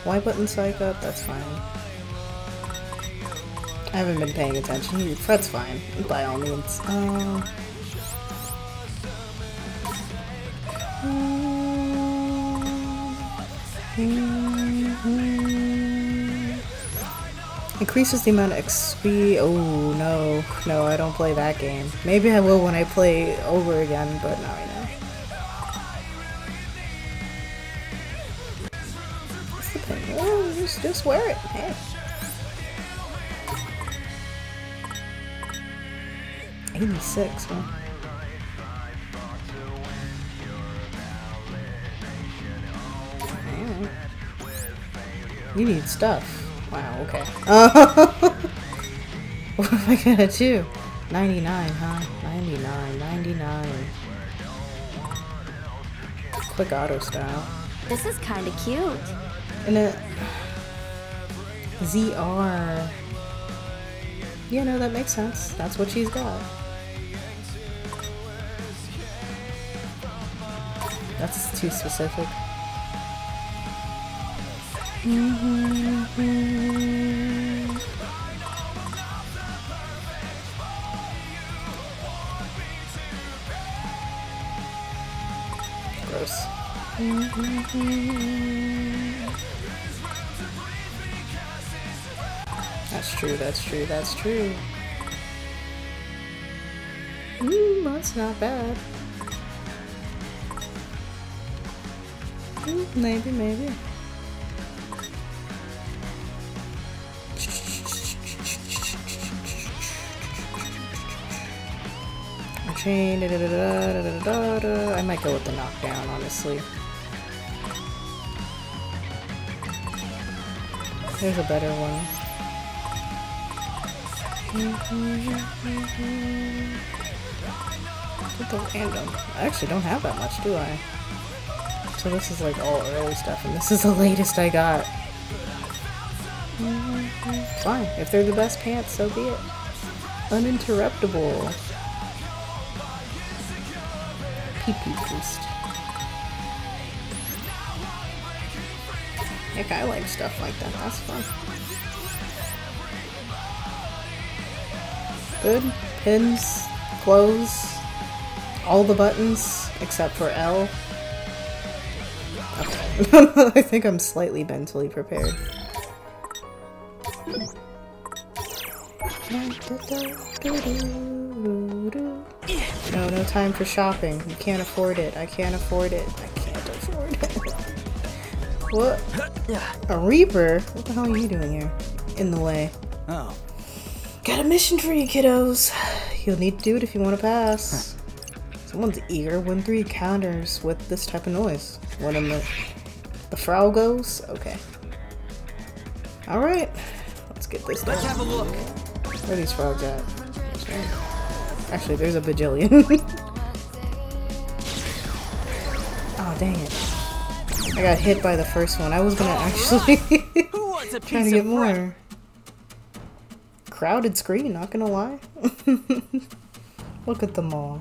S1: Y button psych up, that's fine. I haven't been paying attention. Fred's fine, by all means. Increases the amount of XP. Oh no, no, I don't play that game. Maybe I will when I play over again, but not right now. What's the pin? Oh, just wear it. Hey. 86, huh? You need stuff. Wow, okay. What am I gonna do? 99, huh? 99, 99. Quick auto style.
S2: This is kinda cute.
S1: And a ZR. Yeah, no, that makes sense. That's what she's got. That's too specific. Gross. That's true, that's true, that's true. That's not bad. Maybe, maybe. Chain, I might go with the knockdown, honestly. There's a better one. Put the random. I actually don't have that much, do I? So this is like all early stuff, and this is the latest I got. Fine. If they're the best pants, so be it. Uninterruptible. PP boost. Heck, I like stuff like that. That's fun. Good. Pins, clothes, all the buttons except for L. Okay. I think I'm slightly mentally prepared. No time for shopping. You can't afford it. I can't afford it. I can't afford it. What? A Reaper? What the hell are you doing here? In the way.
S3: Oh.
S1: Got a mission for you, kiddos. You'll need to do it if you want to pass. Someone's eager. Win 3 encounters with this type of noise. One of the frog goes? Okay. Alright. Let's get this done.
S7: Let's have a look.
S1: Where are these frogs at? Actually, there's a bajillion. Oh, dang it. I got hit by the first one. I was gonna actually try to get more. Crowded screen, not gonna lie. Look at them all.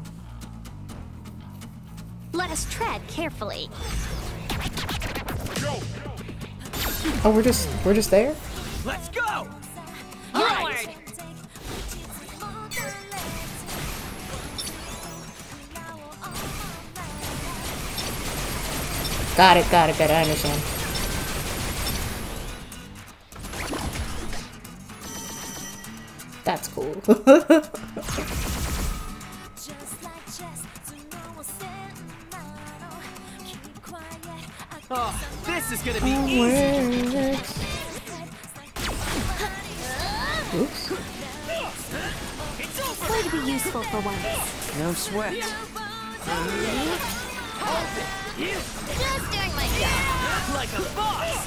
S8: Let us tread carefully.
S1: Oh, we're just there?
S7: Let's go.
S8: Onward.
S1: Got it, I understand. That's cool.
S7: Oh, this is gonna be easy.
S1: Oops.
S2: Way to be useful for once.
S5: No sweat.
S8: Just doing my job.
S7: Like a boss.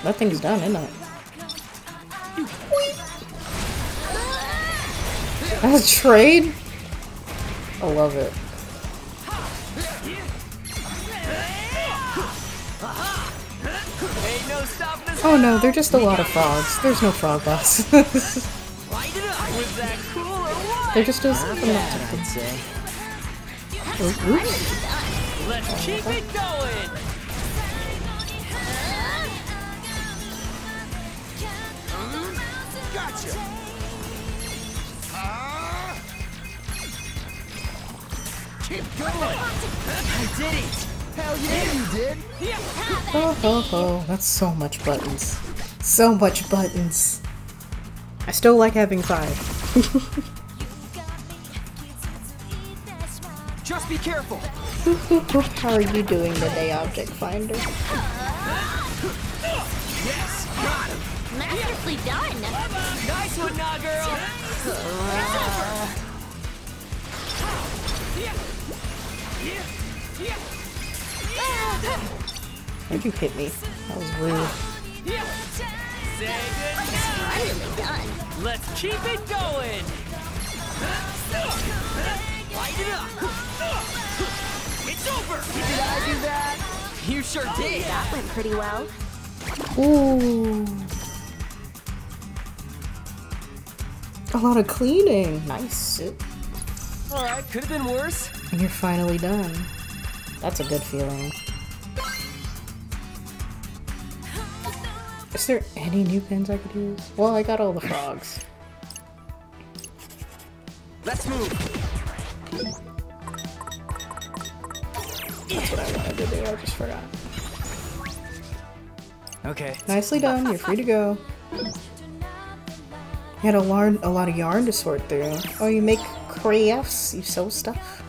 S1: That thing's done, isn't it? That's a trade? I love it.
S7: Ain't no stopping us.
S1: Oh no, they're just a lot of frogs. There's no frog bosses.
S7: Light it up. Was that cool or what?
S1: They're just as
S5: I'd say.
S1: oops.
S7: Let's keep it going.
S4: Gotcha.
S7: Keep going. I did it.
S4: Hell yeah, you did.
S1: Oh ho ho. That's so much buttons. So much buttons. I still like having 5.
S7: Just be careful.
S1: How are you doing today, Object Finder?
S7: Yes, got him.
S8: Masterfully done.
S7: Nice one, nah, girl.
S1: Why'd you hit me? That was rude.
S7: Say goodnight.
S8: Finally done.
S7: Let's keep it going. Light it up. It's over. Did I do that? You sure did.
S2: That went pretty well.
S1: Ooh. A lot of cleaning. Nice.
S7: Alright, could have been worse.
S1: And you're finally done. That's a good feeling. Is there any new pins I could use? Well, I got all the frogs.
S7: Let's move.
S1: That's what I wanted to do, I just forgot.
S7: Okay.
S1: Nicely done, you're free to go. You had a lot of yarn to sort through. Oh, you make crafts? You sew stuff?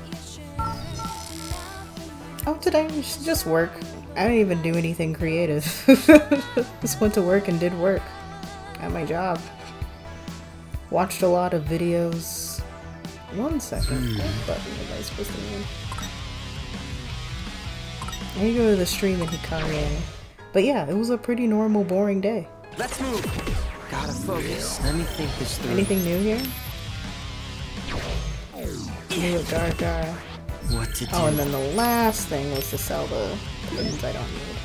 S1: Oh, today you should just work. I didn't even do anything creative. Just went to work and did work. At my job. Watched a lot of videos. 1 second. What button am I supposed to name? I need to go to the stream and Hikarie. But yeah, it was a pretty normal, boring day.
S7: Let's move.
S5: Gotta focus. Let me think this through.
S1: Anything new here? New Gar.
S5: What to do?
S1: Oh, and then the last thing was to sell the things I don't need.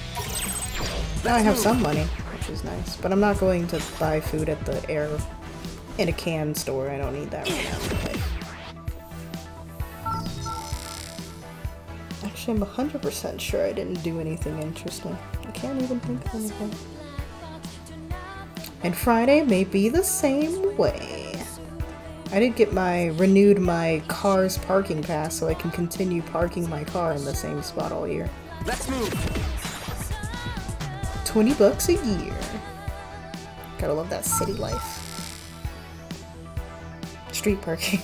S1: Now I have some money, which is nice. But I'm not going to buy food at the in a can store. I don't need that right now in my life. Actually, I'm 100% sure I didn't do anything interesting. I can't even think of anything. And Friday may be the same way. I did get renewed my car's parking pass so I can continue parking my car in the same spot all year.
S7: Let's move.
S1: $20 a year. Gotta love that city life. Street parking.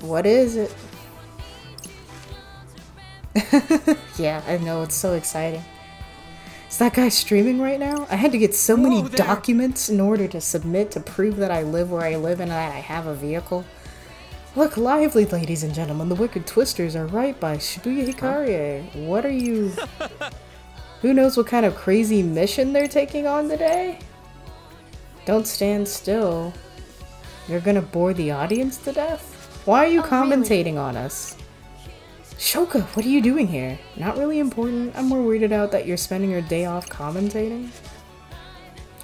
S1: What is it? Yeah, I know, it's so exciting. Is that guy streaming right now? I had to get so many documents in order to submit to prove that I live where I live and that I have a vehicle. Look lively, ladies and gentlemen. The Wicked Twisters are right by Shibuya Hikarie. What are you... Who knows what kind of crazy mission they're taking on today? Don't stand still. You're gonna bore the audience to death? Why are you commentating on us? Shoka, what are you doing here? Not really important. I'm more weirded out that you're spending your day off commentating.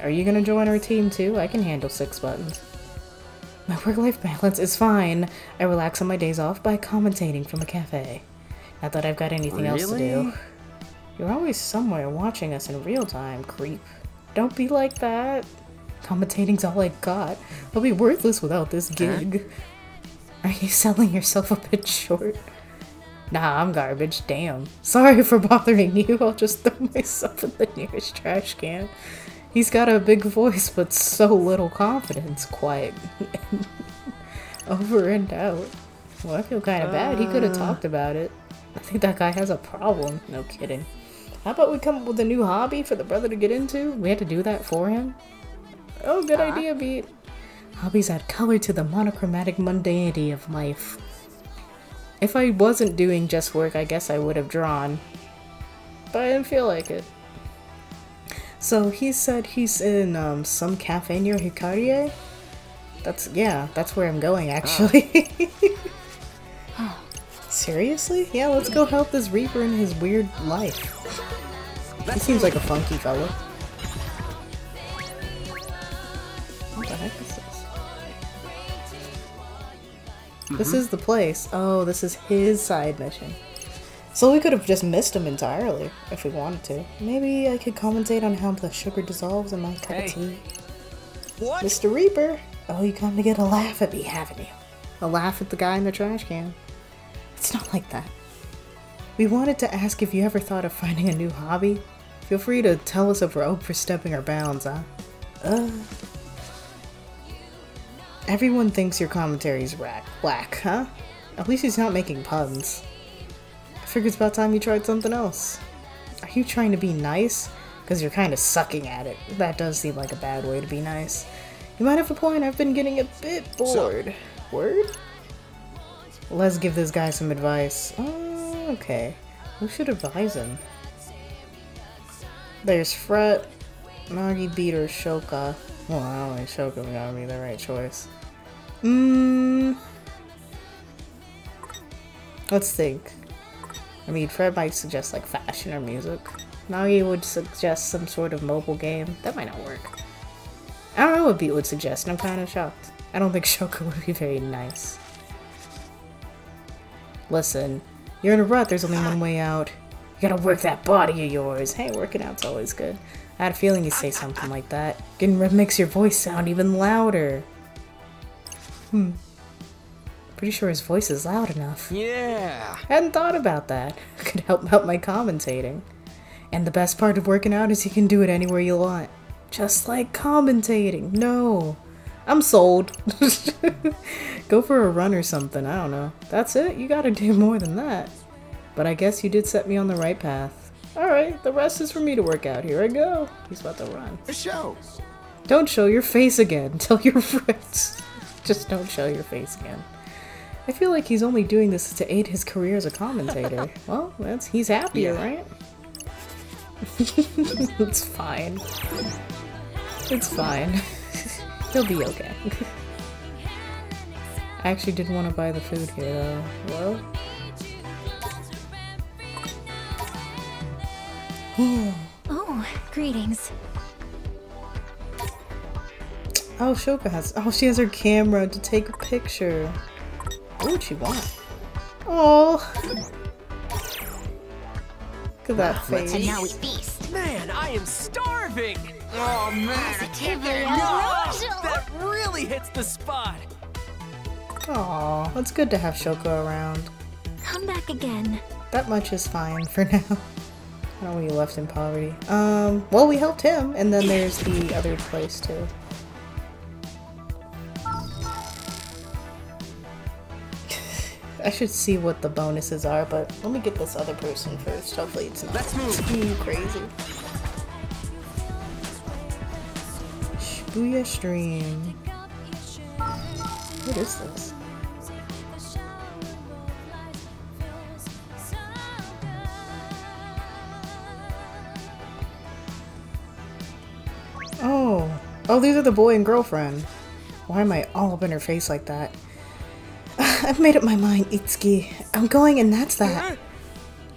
S1: Are you gonna join our team too? I can handle 6 buttons. My work-life balance is fine. I relax on my days off by commentating from a cafe. Not that I've got anything else to do. You're always somewhere watching us in real time, creep. Don't be like that. Commentating's all I got. I'll be worthless without this gig. Are you selling yourself a bit short? Nah, I'm garbage, damn. Sorry for bothering you, I'll just throw myself in the nearest trash can. He's got a big voice, but so little confidence, quiet. Over and out. Well, I feel kinda bad, he could've talked about it. I think that guy has a problem, no kidding. How about we come up with a new hobby for the brother to get into? We had to do that for him? Oh, good idea, Beat. Hobbies add color to the monochromatic mundanity of life. If I wasn't doing just work, I guess I would have drawn. But I didn't feel like it. So he said he's in some cafe near Hikarie? That's where I'm going actually. Seriously? Yeah, let's go help this Reaper in his weird life. He seems like a funky fella. What the heck is this? This is the place. Oh, this is his side mission. So we could have just missed him entirely if we wanted to. Maybe I could commentate on how the sugar dissolves in my cup of tea. What? Mr. Reaper! Oh, you come to get a laugh at me, haven't you? A laugh at the guy in the trash can. It's not like that. We wanted to ask if you ever thought of finding a new hobby. Feel free to tell us if we're overstepping our bounds, huh? Everyone thinks your commentary's whack, huh? At least he's not making puns. I figure it's about time you tried something else. Are you trying to be nice? Because you're kind of sucking at it. That does seem like a bad way to be nice. You might have a point, I've been getting a bit bored. Word? Let's give this guy some advice. Oh, okay. Who should advise him? There's Fret, Nagi, Beat, or Shoka. Well, I don't think Shoka gotta be the right choice. Let's think. I mean, Fred might suggest like fashion or music. Nagi would suggest some sort of mobile game. That might not work. I don't know what Beat would suggest, and I'm kind of shocked. I don't think Shoka would be very nice. Listen, you're in a rut, there's only one way out. You gotta work that body of yours. Hey, working out's always good. I had a feeling you'd say something like that. Makes your voice sound even louder. Pretty sure his voice is loud enough. Yeah. Hadn't thought about that. Could help out my commentating. And the best part of working out is you can do it anywhere you want. Just like commentating. No. I'm sold. Go for a run or something, I don't know. That's it? You gotta do more than that. But I guess you did set me on the right path. Alright, the rest is for me to work out. Here I go. He's about to run.
S4: A show.
S1: Don't show your face again. Tell your friends. Just don't show your face again. I feel like he's only doing this to aid his career as a commentator. Well, he's happier, right? It's fine. It's fine. He'll be okay. I actually did want to buy the food here though. Hello?
S2: Oh, greetings.
S1: Oh, Shoka has. Oh, she has her camera to take a picture. What would she want? Oh. Look at that face.
S8: And now we feast.
S7: Man, I am starving! Oh man, I can't get
S8: Positively
S7: enough!
S8: unusual.
S7: That really hits the spot!
S1: Aw, it's good to have Shoko around.
S2: Come back again.
S1: That much is fine for now. I don't know when you left in poverty. Well, we helped him, and then there's the other place too. I should see what the bonuses are, but let me get this other person first. Hopefully it's not too crazy. Shibuya Stream. What is this? Oh, these are the boy and girlfriend. Why am I all up in her face like that? I've made up my mind, Itsuki. I'm going and that's that.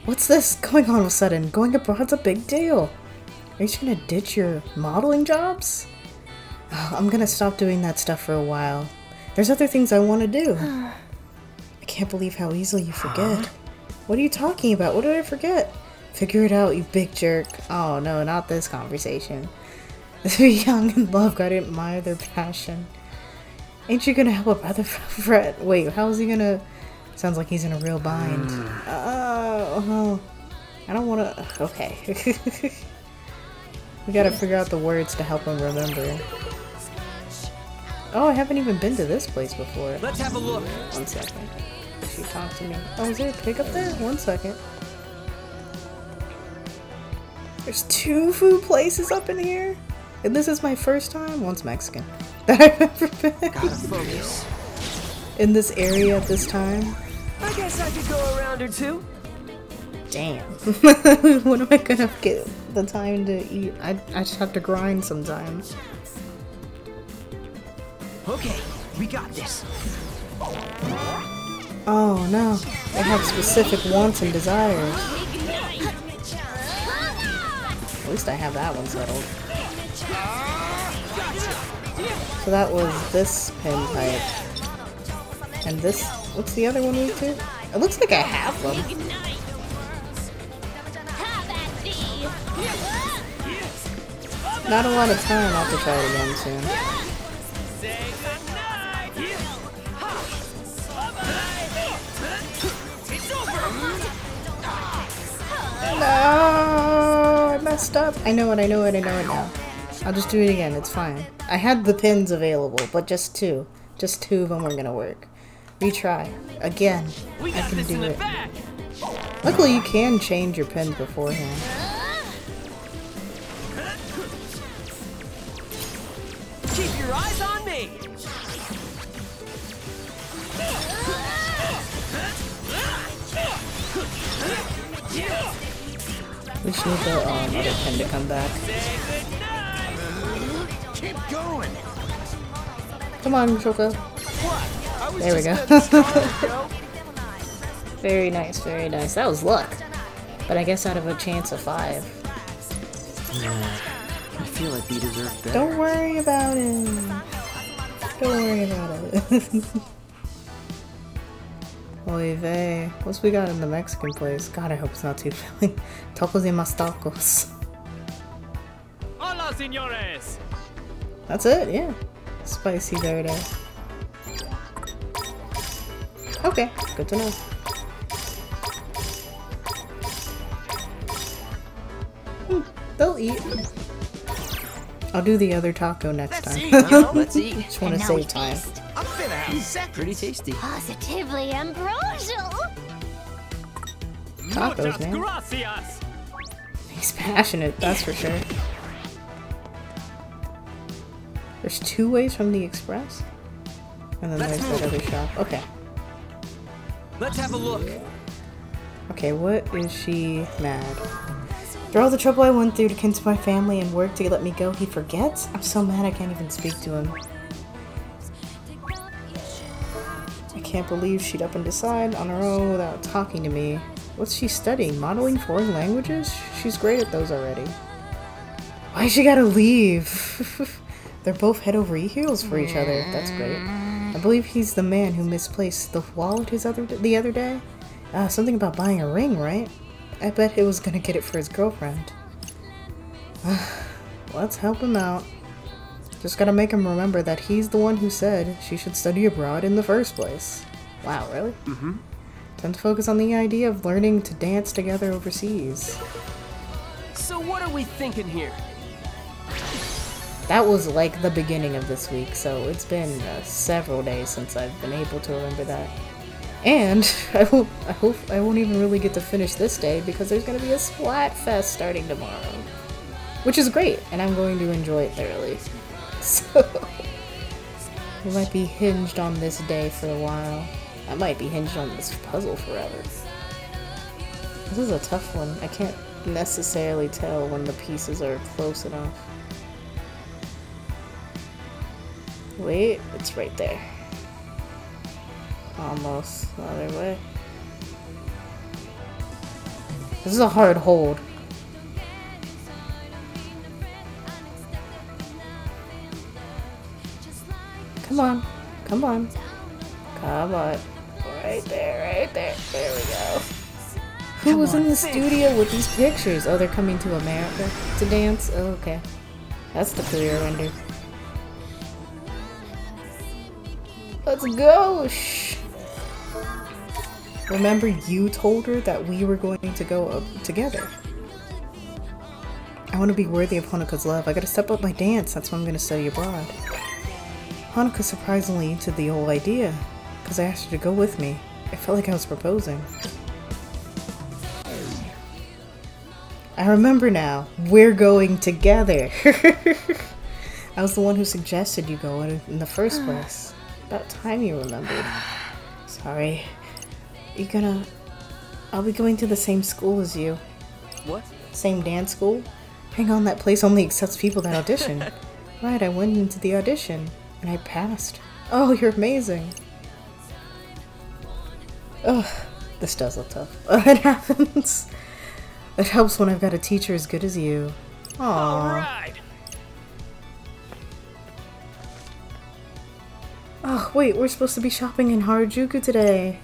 S1: What's this going on all of a sudden? Going abroad's a big deal. Are you just gonna ditch your modeling jobs? Oh, I'm gonna stop doing that stuff for a while. There's other things I want to do. I can't believe how easily you forget. What are you talking about? What did I forget? Figure it out, you big jerk. Oh no, not this conversation. They're young and love, gotta admire their passion. Ain't you gonna help a brother fret? Wait, how is he gonna... Sounds like he's in a real bind. Oh, I don't wanna... Okay. We gotta figure out the words to help him remember. Oh, I haven't even been to this place before.
S7: Let's have a look.
S1: 1 second. She talked to me. Oh, is there a pig up there? 1 second. There's 2 food places up in here? And this is my first time? One's Mexican. That I've ever been.
S7: Gotta focus.
S1: In this area at this time.
S7: I guess I could go around or two.
S1: Damn. When am I gonna get the time to eat? I just have to grind sometimes.
S7: Okay, we got this.
S1: Oh no. They have specific wants and desires. At least I have that one settled. So that was this pin type. And this, what's the other one we do? It looks like I have them. Not a lot of time, I'll have to try it again soon. No, I messed up. I know it now. I'll just do it again, it's fine. I had the pins available, but just 2. Just 2 of them were gonna work. Retry. Again. I can do it. Luckily you can change your pins beforehand.
S7: Keep your eyes on me.
S1: We should need the other pin to come back.
S4: Keep going.
S1: Come on, Shoko. There we go. Very nice, very nice. That was luck. But I guess out of a chance of 5.
S5: I feel like we deserve better.
S1: Don't worry about it. Don't worry about it. Oy vey. What's we got in the Mexican place? God, I hope it's not too filling. Tacos y más tacos.
S7: Hola, señores.
S1: That's it, yeah. Spicy verde. Okay, good to know. They'll eat. I'll do the other taco next time.
S5: Let's eat.
S1: Just want to save time.
S4: I'm finna have sex.
S5: Pretty tasty.
S8: Positively ambrosial.
S1: Tacos, man.
S7: Gracias.
S1: He's passionate, that's for sure. There's 2 ways from the express? And then there's that other shop. Okay.
S7: Let's have a look.
S1: Okay, what is she mad? After all the trouble I went through to convince my family and work to let me go, he forgets? I'm so mad I can't even speak to him. I can't believe she'd up and decide on her own without talking to me. What's she studying? Modeling foreign languages? She's great at those already. Why she gotta leave? They're both head over heels for each other. That's great. I believe he's the man who misplaced the wallet the other day. Something about buying a ring, right? I bet he was gonna get it for his girlfriend. Let's help him out. Just gotta make him remember that he's the one who said she should study abroad in the first place. Wow, really?
S9: Mm-hmm.
S1: Time to focus on the idea of learning to dance together overseas.
S7: So what are we thinking here?
S1: That was like the beginning of this week, so it's been several days since I've been able to remember that. And I hope I won't even really get to finish this day because there's gonna be a Splatfest starting tomorrow. Which is great, and I'm going to enjoy it thoroughly. So we might be hinged on this day for a while. I might be hinged on this puzzle forever. This is a tough one. I can't necessarily tell when the pieces are close enough. Wait, it's right there. Almost the other way. This is a hard hold. Come on, come on, come on. Right there, right there. There we go. Who was in the studio with these pictures? Oh, they're coming to America to dance? Oh, okay. That's the career render. Let's go! Shh. Remember, you told her that we were going to go up together. I want to be worthy of Honoka's love. I gotta step up my dance. That's why I'm gonna study abroad. Honoka surprisingly into the whole idea, because I asked her to go with me. I felt like I was proposing. I remember now. We're going together. I was the one who suggested you go in the first place. About time you remembered. Sorry. I'll be going to the same school as you.
S7: What?
S1: Same dance school? Hang on, that place only accepts people that audition. Right, I went into the audition. And I passed. Oh, you're amazing. Ugh, this does look tough. It happens. It helps when I've got a teacher as good as you. Aww.
S7: Alright.
S1: Oh, wait, we're supposed to be shopping in Harajuku today.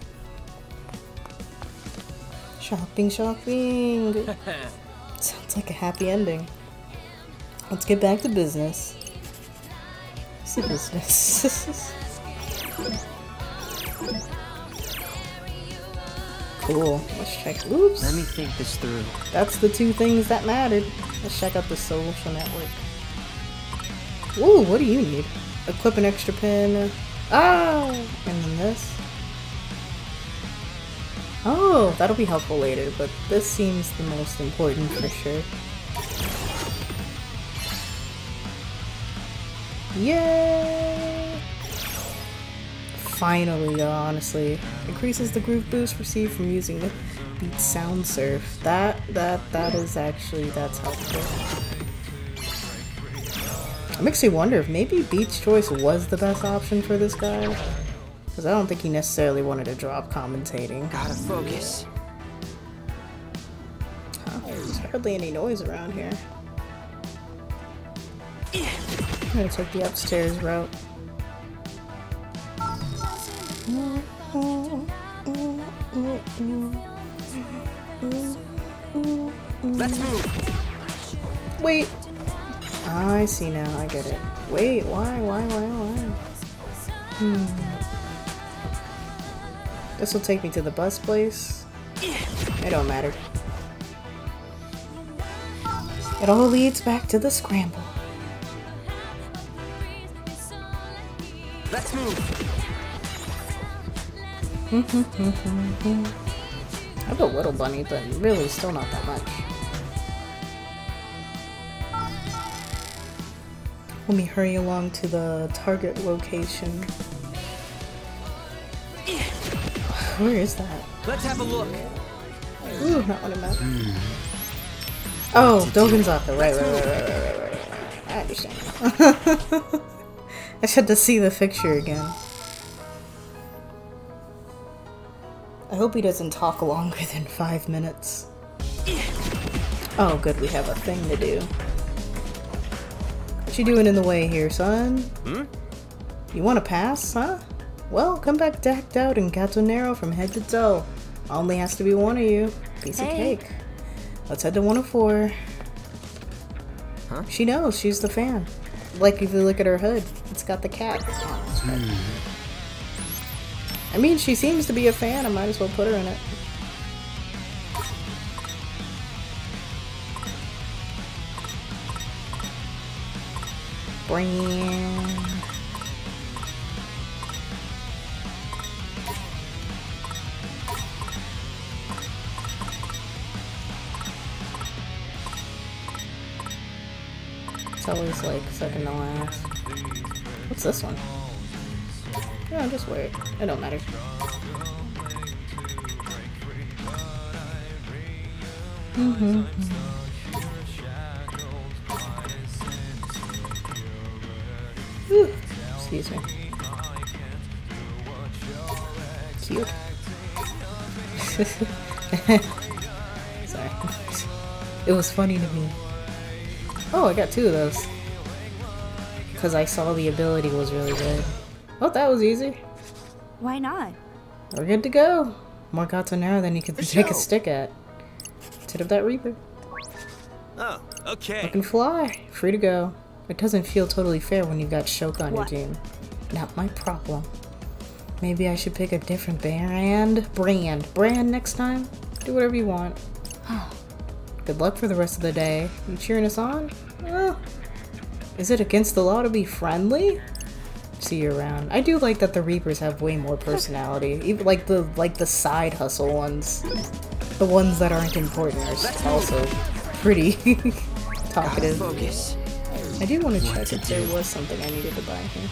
S1: Shopping, shopping. Sounds like a happy ending. Let's get back to business. Business. Cool. Let's check. Oops.
S5: Let me think this through.
S1: That's the two things that mattered. Let's check out the social network. Ooh, what do you need? Equip an extra pin. Oh! And then this. Oh, that'll be helpful later, but this seems the most important for sure. Yay! Finally, honestly. Increases the groove boost received from using the Beat Sound Surf. That is actually, that's helpful. It makes me wonder if maybe Beat's Choice was the best option for this guy. Because I don't think he necessarily wanted to drop commentating.
S5: Gotta focus.
S1: Huh? There's hardly any noise around here. I'm gonna take the upstairs route.
S7: Let's move.
S1: Wait. I see now. I get it. Wait. Why? This will take me to the bus place. It don't matter. It all leads back to the scramble.
S7: Let's move.
S1: I have a little bunny, but really still not that much. Let me hurry along to the target location. Where is that?
S7: Let's have a look.
S1: Ooh, not what I meant. Oh, Dogenzaku. Right. I understand. I just had to see the picture again. I hope he doesn't talk longer than 5 minutes. Oh, good, we have a thing to do. What you doing in the way here, son? You want to pass, huh? Well, come back decked out in Gatonero from head to toe. Only has to be one of you. Piece of cake. Let's head to 104.
S5: Huh?
S1: She knows, she's the fan. Like if you look at her hood, it's got the cat on its head. I mean, she seems to be a fan. I might as well put her in it. Brand. It's always like second to last. What's this one? Yeah, just wear it. It don't matter. Ooh, excuse me. Cute. Sorry. It was funny to me. Oh, I got 2 of those. Because I saw the ability was really good. Oh, that was easy.
S2: Why not?
S1: We're good to go. More gods an arrow than you can take a stick at. Tit up that Reaper.
S3: Oh, okay.
S1: You can fly. Free to go. It doesn't feel totally fair when you've got Shoka on your team. Not my problem. Maybe I should pick a different brand next time. Do whatever you want. Good luck for the rest of the day. You cheering us on? Is it against the law to be friendly? See you around. I do like that the Reapers have way more personality. Even like the side hustle ones. The ones that aren't important are also pretty talkative.
S5: Focus.
S1: I do want to check if there was something I needed to buy here.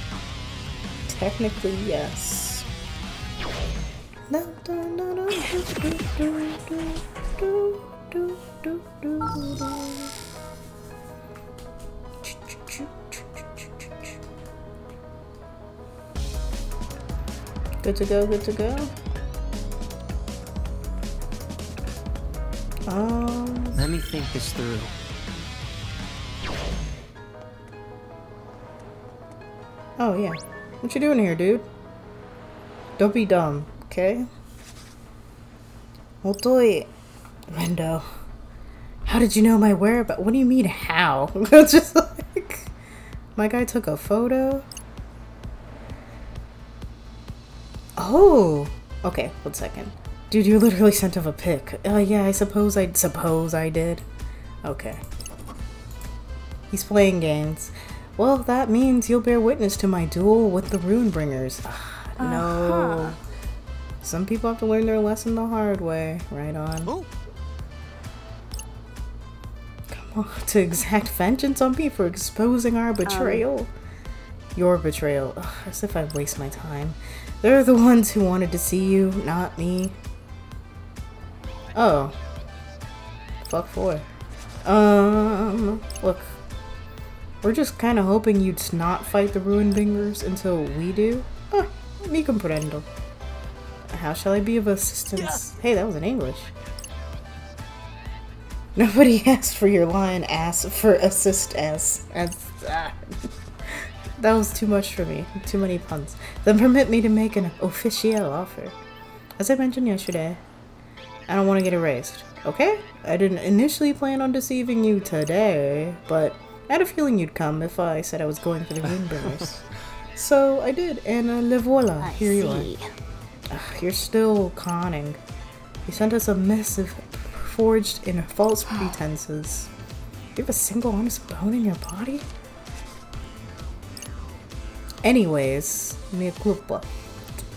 S1: Technically, yes. Good to go, good to go.
S5: Let me think this through.
S1: Oh yeah. What you doing here, dude? Don't be dumb, okay? Otoi. Rendo. How did you know my whereabouts? What do you mean, how? Just like... My guy took a photo? Oh! Okay, 1 second. Dude, you literally sent him a pic. Yeah, I suppose I did. Okay. He's playing games. Well, that means you'll bear witness to my duel with the Runebringers. No. Some people have to learn their lesson the hard way. Right on.
S3: Ooh.
S1: Come on, to exact vengeance on me for exposing our betrayal. Your betrayal. Ugh, as if I waste my time. They're the ones who wanted to see you, not me. Oh. Fuck for. Look. We're just kind of hoping you'd not fight the Runebringers until we do. Mi comprendo. How shall I be of assistance? Hey, that was in English. Nobody asked for your line, ass for assist as. That was too much for me. Too many puns. Then permit me to make an official offer. As I mentioned yesterday, I don't want to get erased. Okay? I didn't initially plan on deceiving you today, but I had a feeling you'd come if I said I was going for the Runebringers. So I did, and le voila, here you are. You're still conning. You sent us a missive forged in false pretenses. You have a single honest bone in your body? Anyways, mea culpa.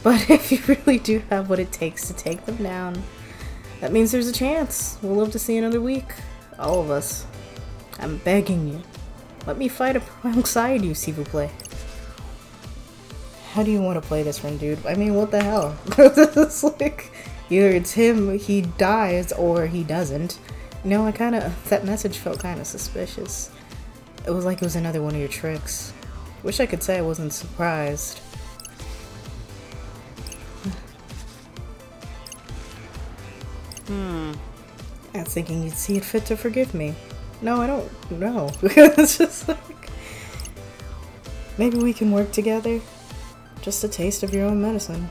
S1: But if you really do have what it takes to take them down, that means there's a chance. We'll live to see another week. All of us. I'm begging you. Let me fight alongside you, s'il vous plaît. How do you want to play this one, dude? I mean, what the hell? It's like, either it's him, he dies, or he doesn't. You know, that message felt kind of suspicious. It was like it was another one of your tricks. Wish I could say I wasn't surprised. I was thinking you'd see it fit to forgive me. No, I don't know. It's just like... Maybe we can work together? Just a taste of your own medicine.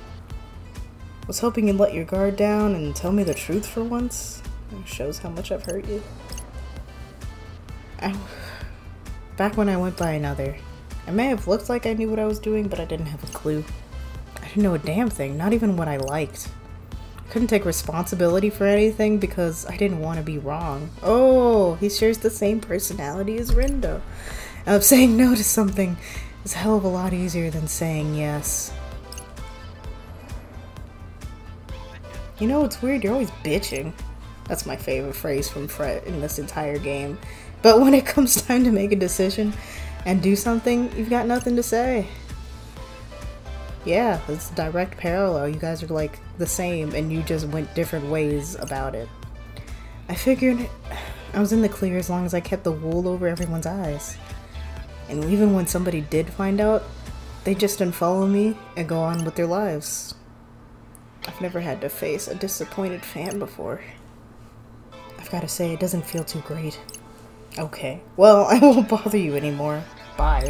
S1: Was hoping you'd let your guard down and tell me the truth for once. It shows how much I've hurt you. Back when I went by another. I may have looked like I knew what I was doing, but I didn't have a clue. I didn't know a damn thing, not even what I liked. I couldn't take responsibility for anything because I didn't want to be wrong. Oh, he shares the same personality as Rindo. Saying no to something is a hell of a lot easier than saying yes. You know, it's weird, you're always bitching. That's my favorite phrase from Fred in this entire game. But when it comes time to make a decision and do something, you've got nothing to say. Yeah, it's a direct parallel. You guys are like the same and you just went different ways about it. I figured I was in the clear as long as I kept the wool over everyone's eyes. And even when somebody did find out, they just unfollow me and go on with their lives. I've never had to face a disappointed fan before. I've got to say, it doesn't feel too great. Okay, well, I won't bother you anymore. Bye.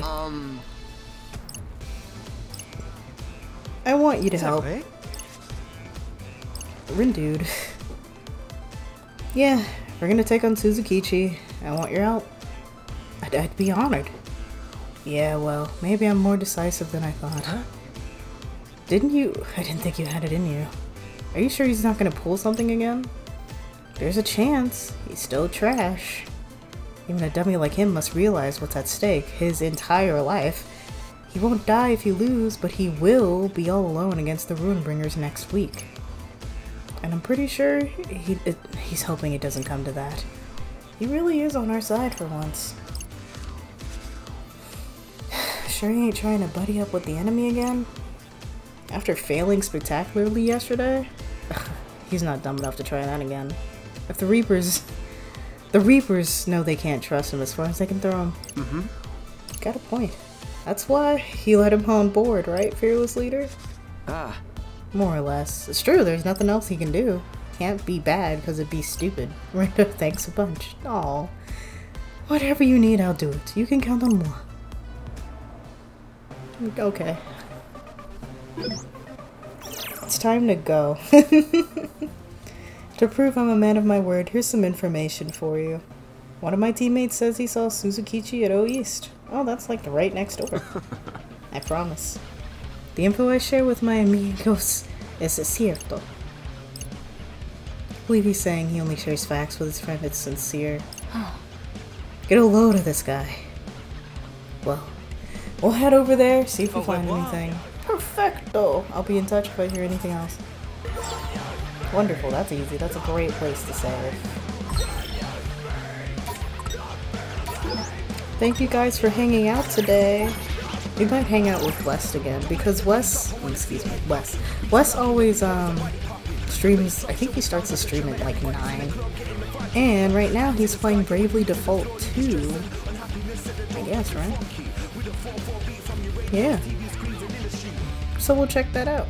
S1: I want you to help. Rindude. Yeah, we're gonna take on Suzukichi. I want your help. I'd be honored. Yeah, well, maybe I'm more decisive than I thought. Huh? Didn't you? I didn't think you had it in you. Are you sure he's not gonna pull something again? There's a chance. He's still trash. Even a dummy like him must realize what's at stake. His entire life. He won't die if you lose, but he will be all alone against the Ruinbringers next week. And I'm pretty sure he's hoping it doesn't come to that. He really is on our side for once. Sure he ain't trying to buddy up with the enemy again? After failing spectacularly yesterday? He's not dumb enough to try that again. If the Reapers know they can't trust him as far as they can throw him. Got a point. That's why he let him on board, right, Fearless Leader? More or less. It's true, there's nothing else he can do. Can't be bad because it'd be stupid. Rindo, thanks a bunch. Aw. Whatever you need, I'll do it. You can count on moi. Okay. It's time to go. To prove I'm a man of my word, here's some information for you. One of my teammates says he saw Suzukichi at O East. Oh, that's like right next door. I promise. The info I share with my amigos is cierto. I believe he's saying he only shares facts with his friend. It's sincere. Get a load of this guy. Well, we'll head over there, see if we find anything. Perfecto! I'll be in touch if I hear anything else. Wonderful, that's easy. That's a great place to save. Thank you guys for hanging out today. We might hang out with Wes again because Wes always streams. I think he starts his stream at like 9, and right now he's playing Bravely Default 2. I guess, right? Yeah. So we'll check that out.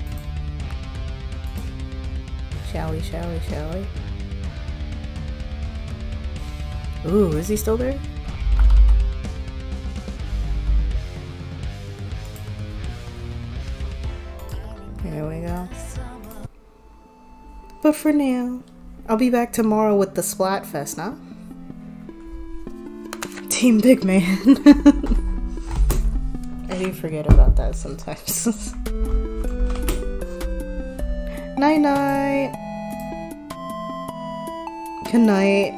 S1: Shall we? Ooh, is he still there? There we go. But for now, I'll be back tomorrow with the Splatfest, huh? Team Big Man. I do forget about that sometimes. Night night. Good night.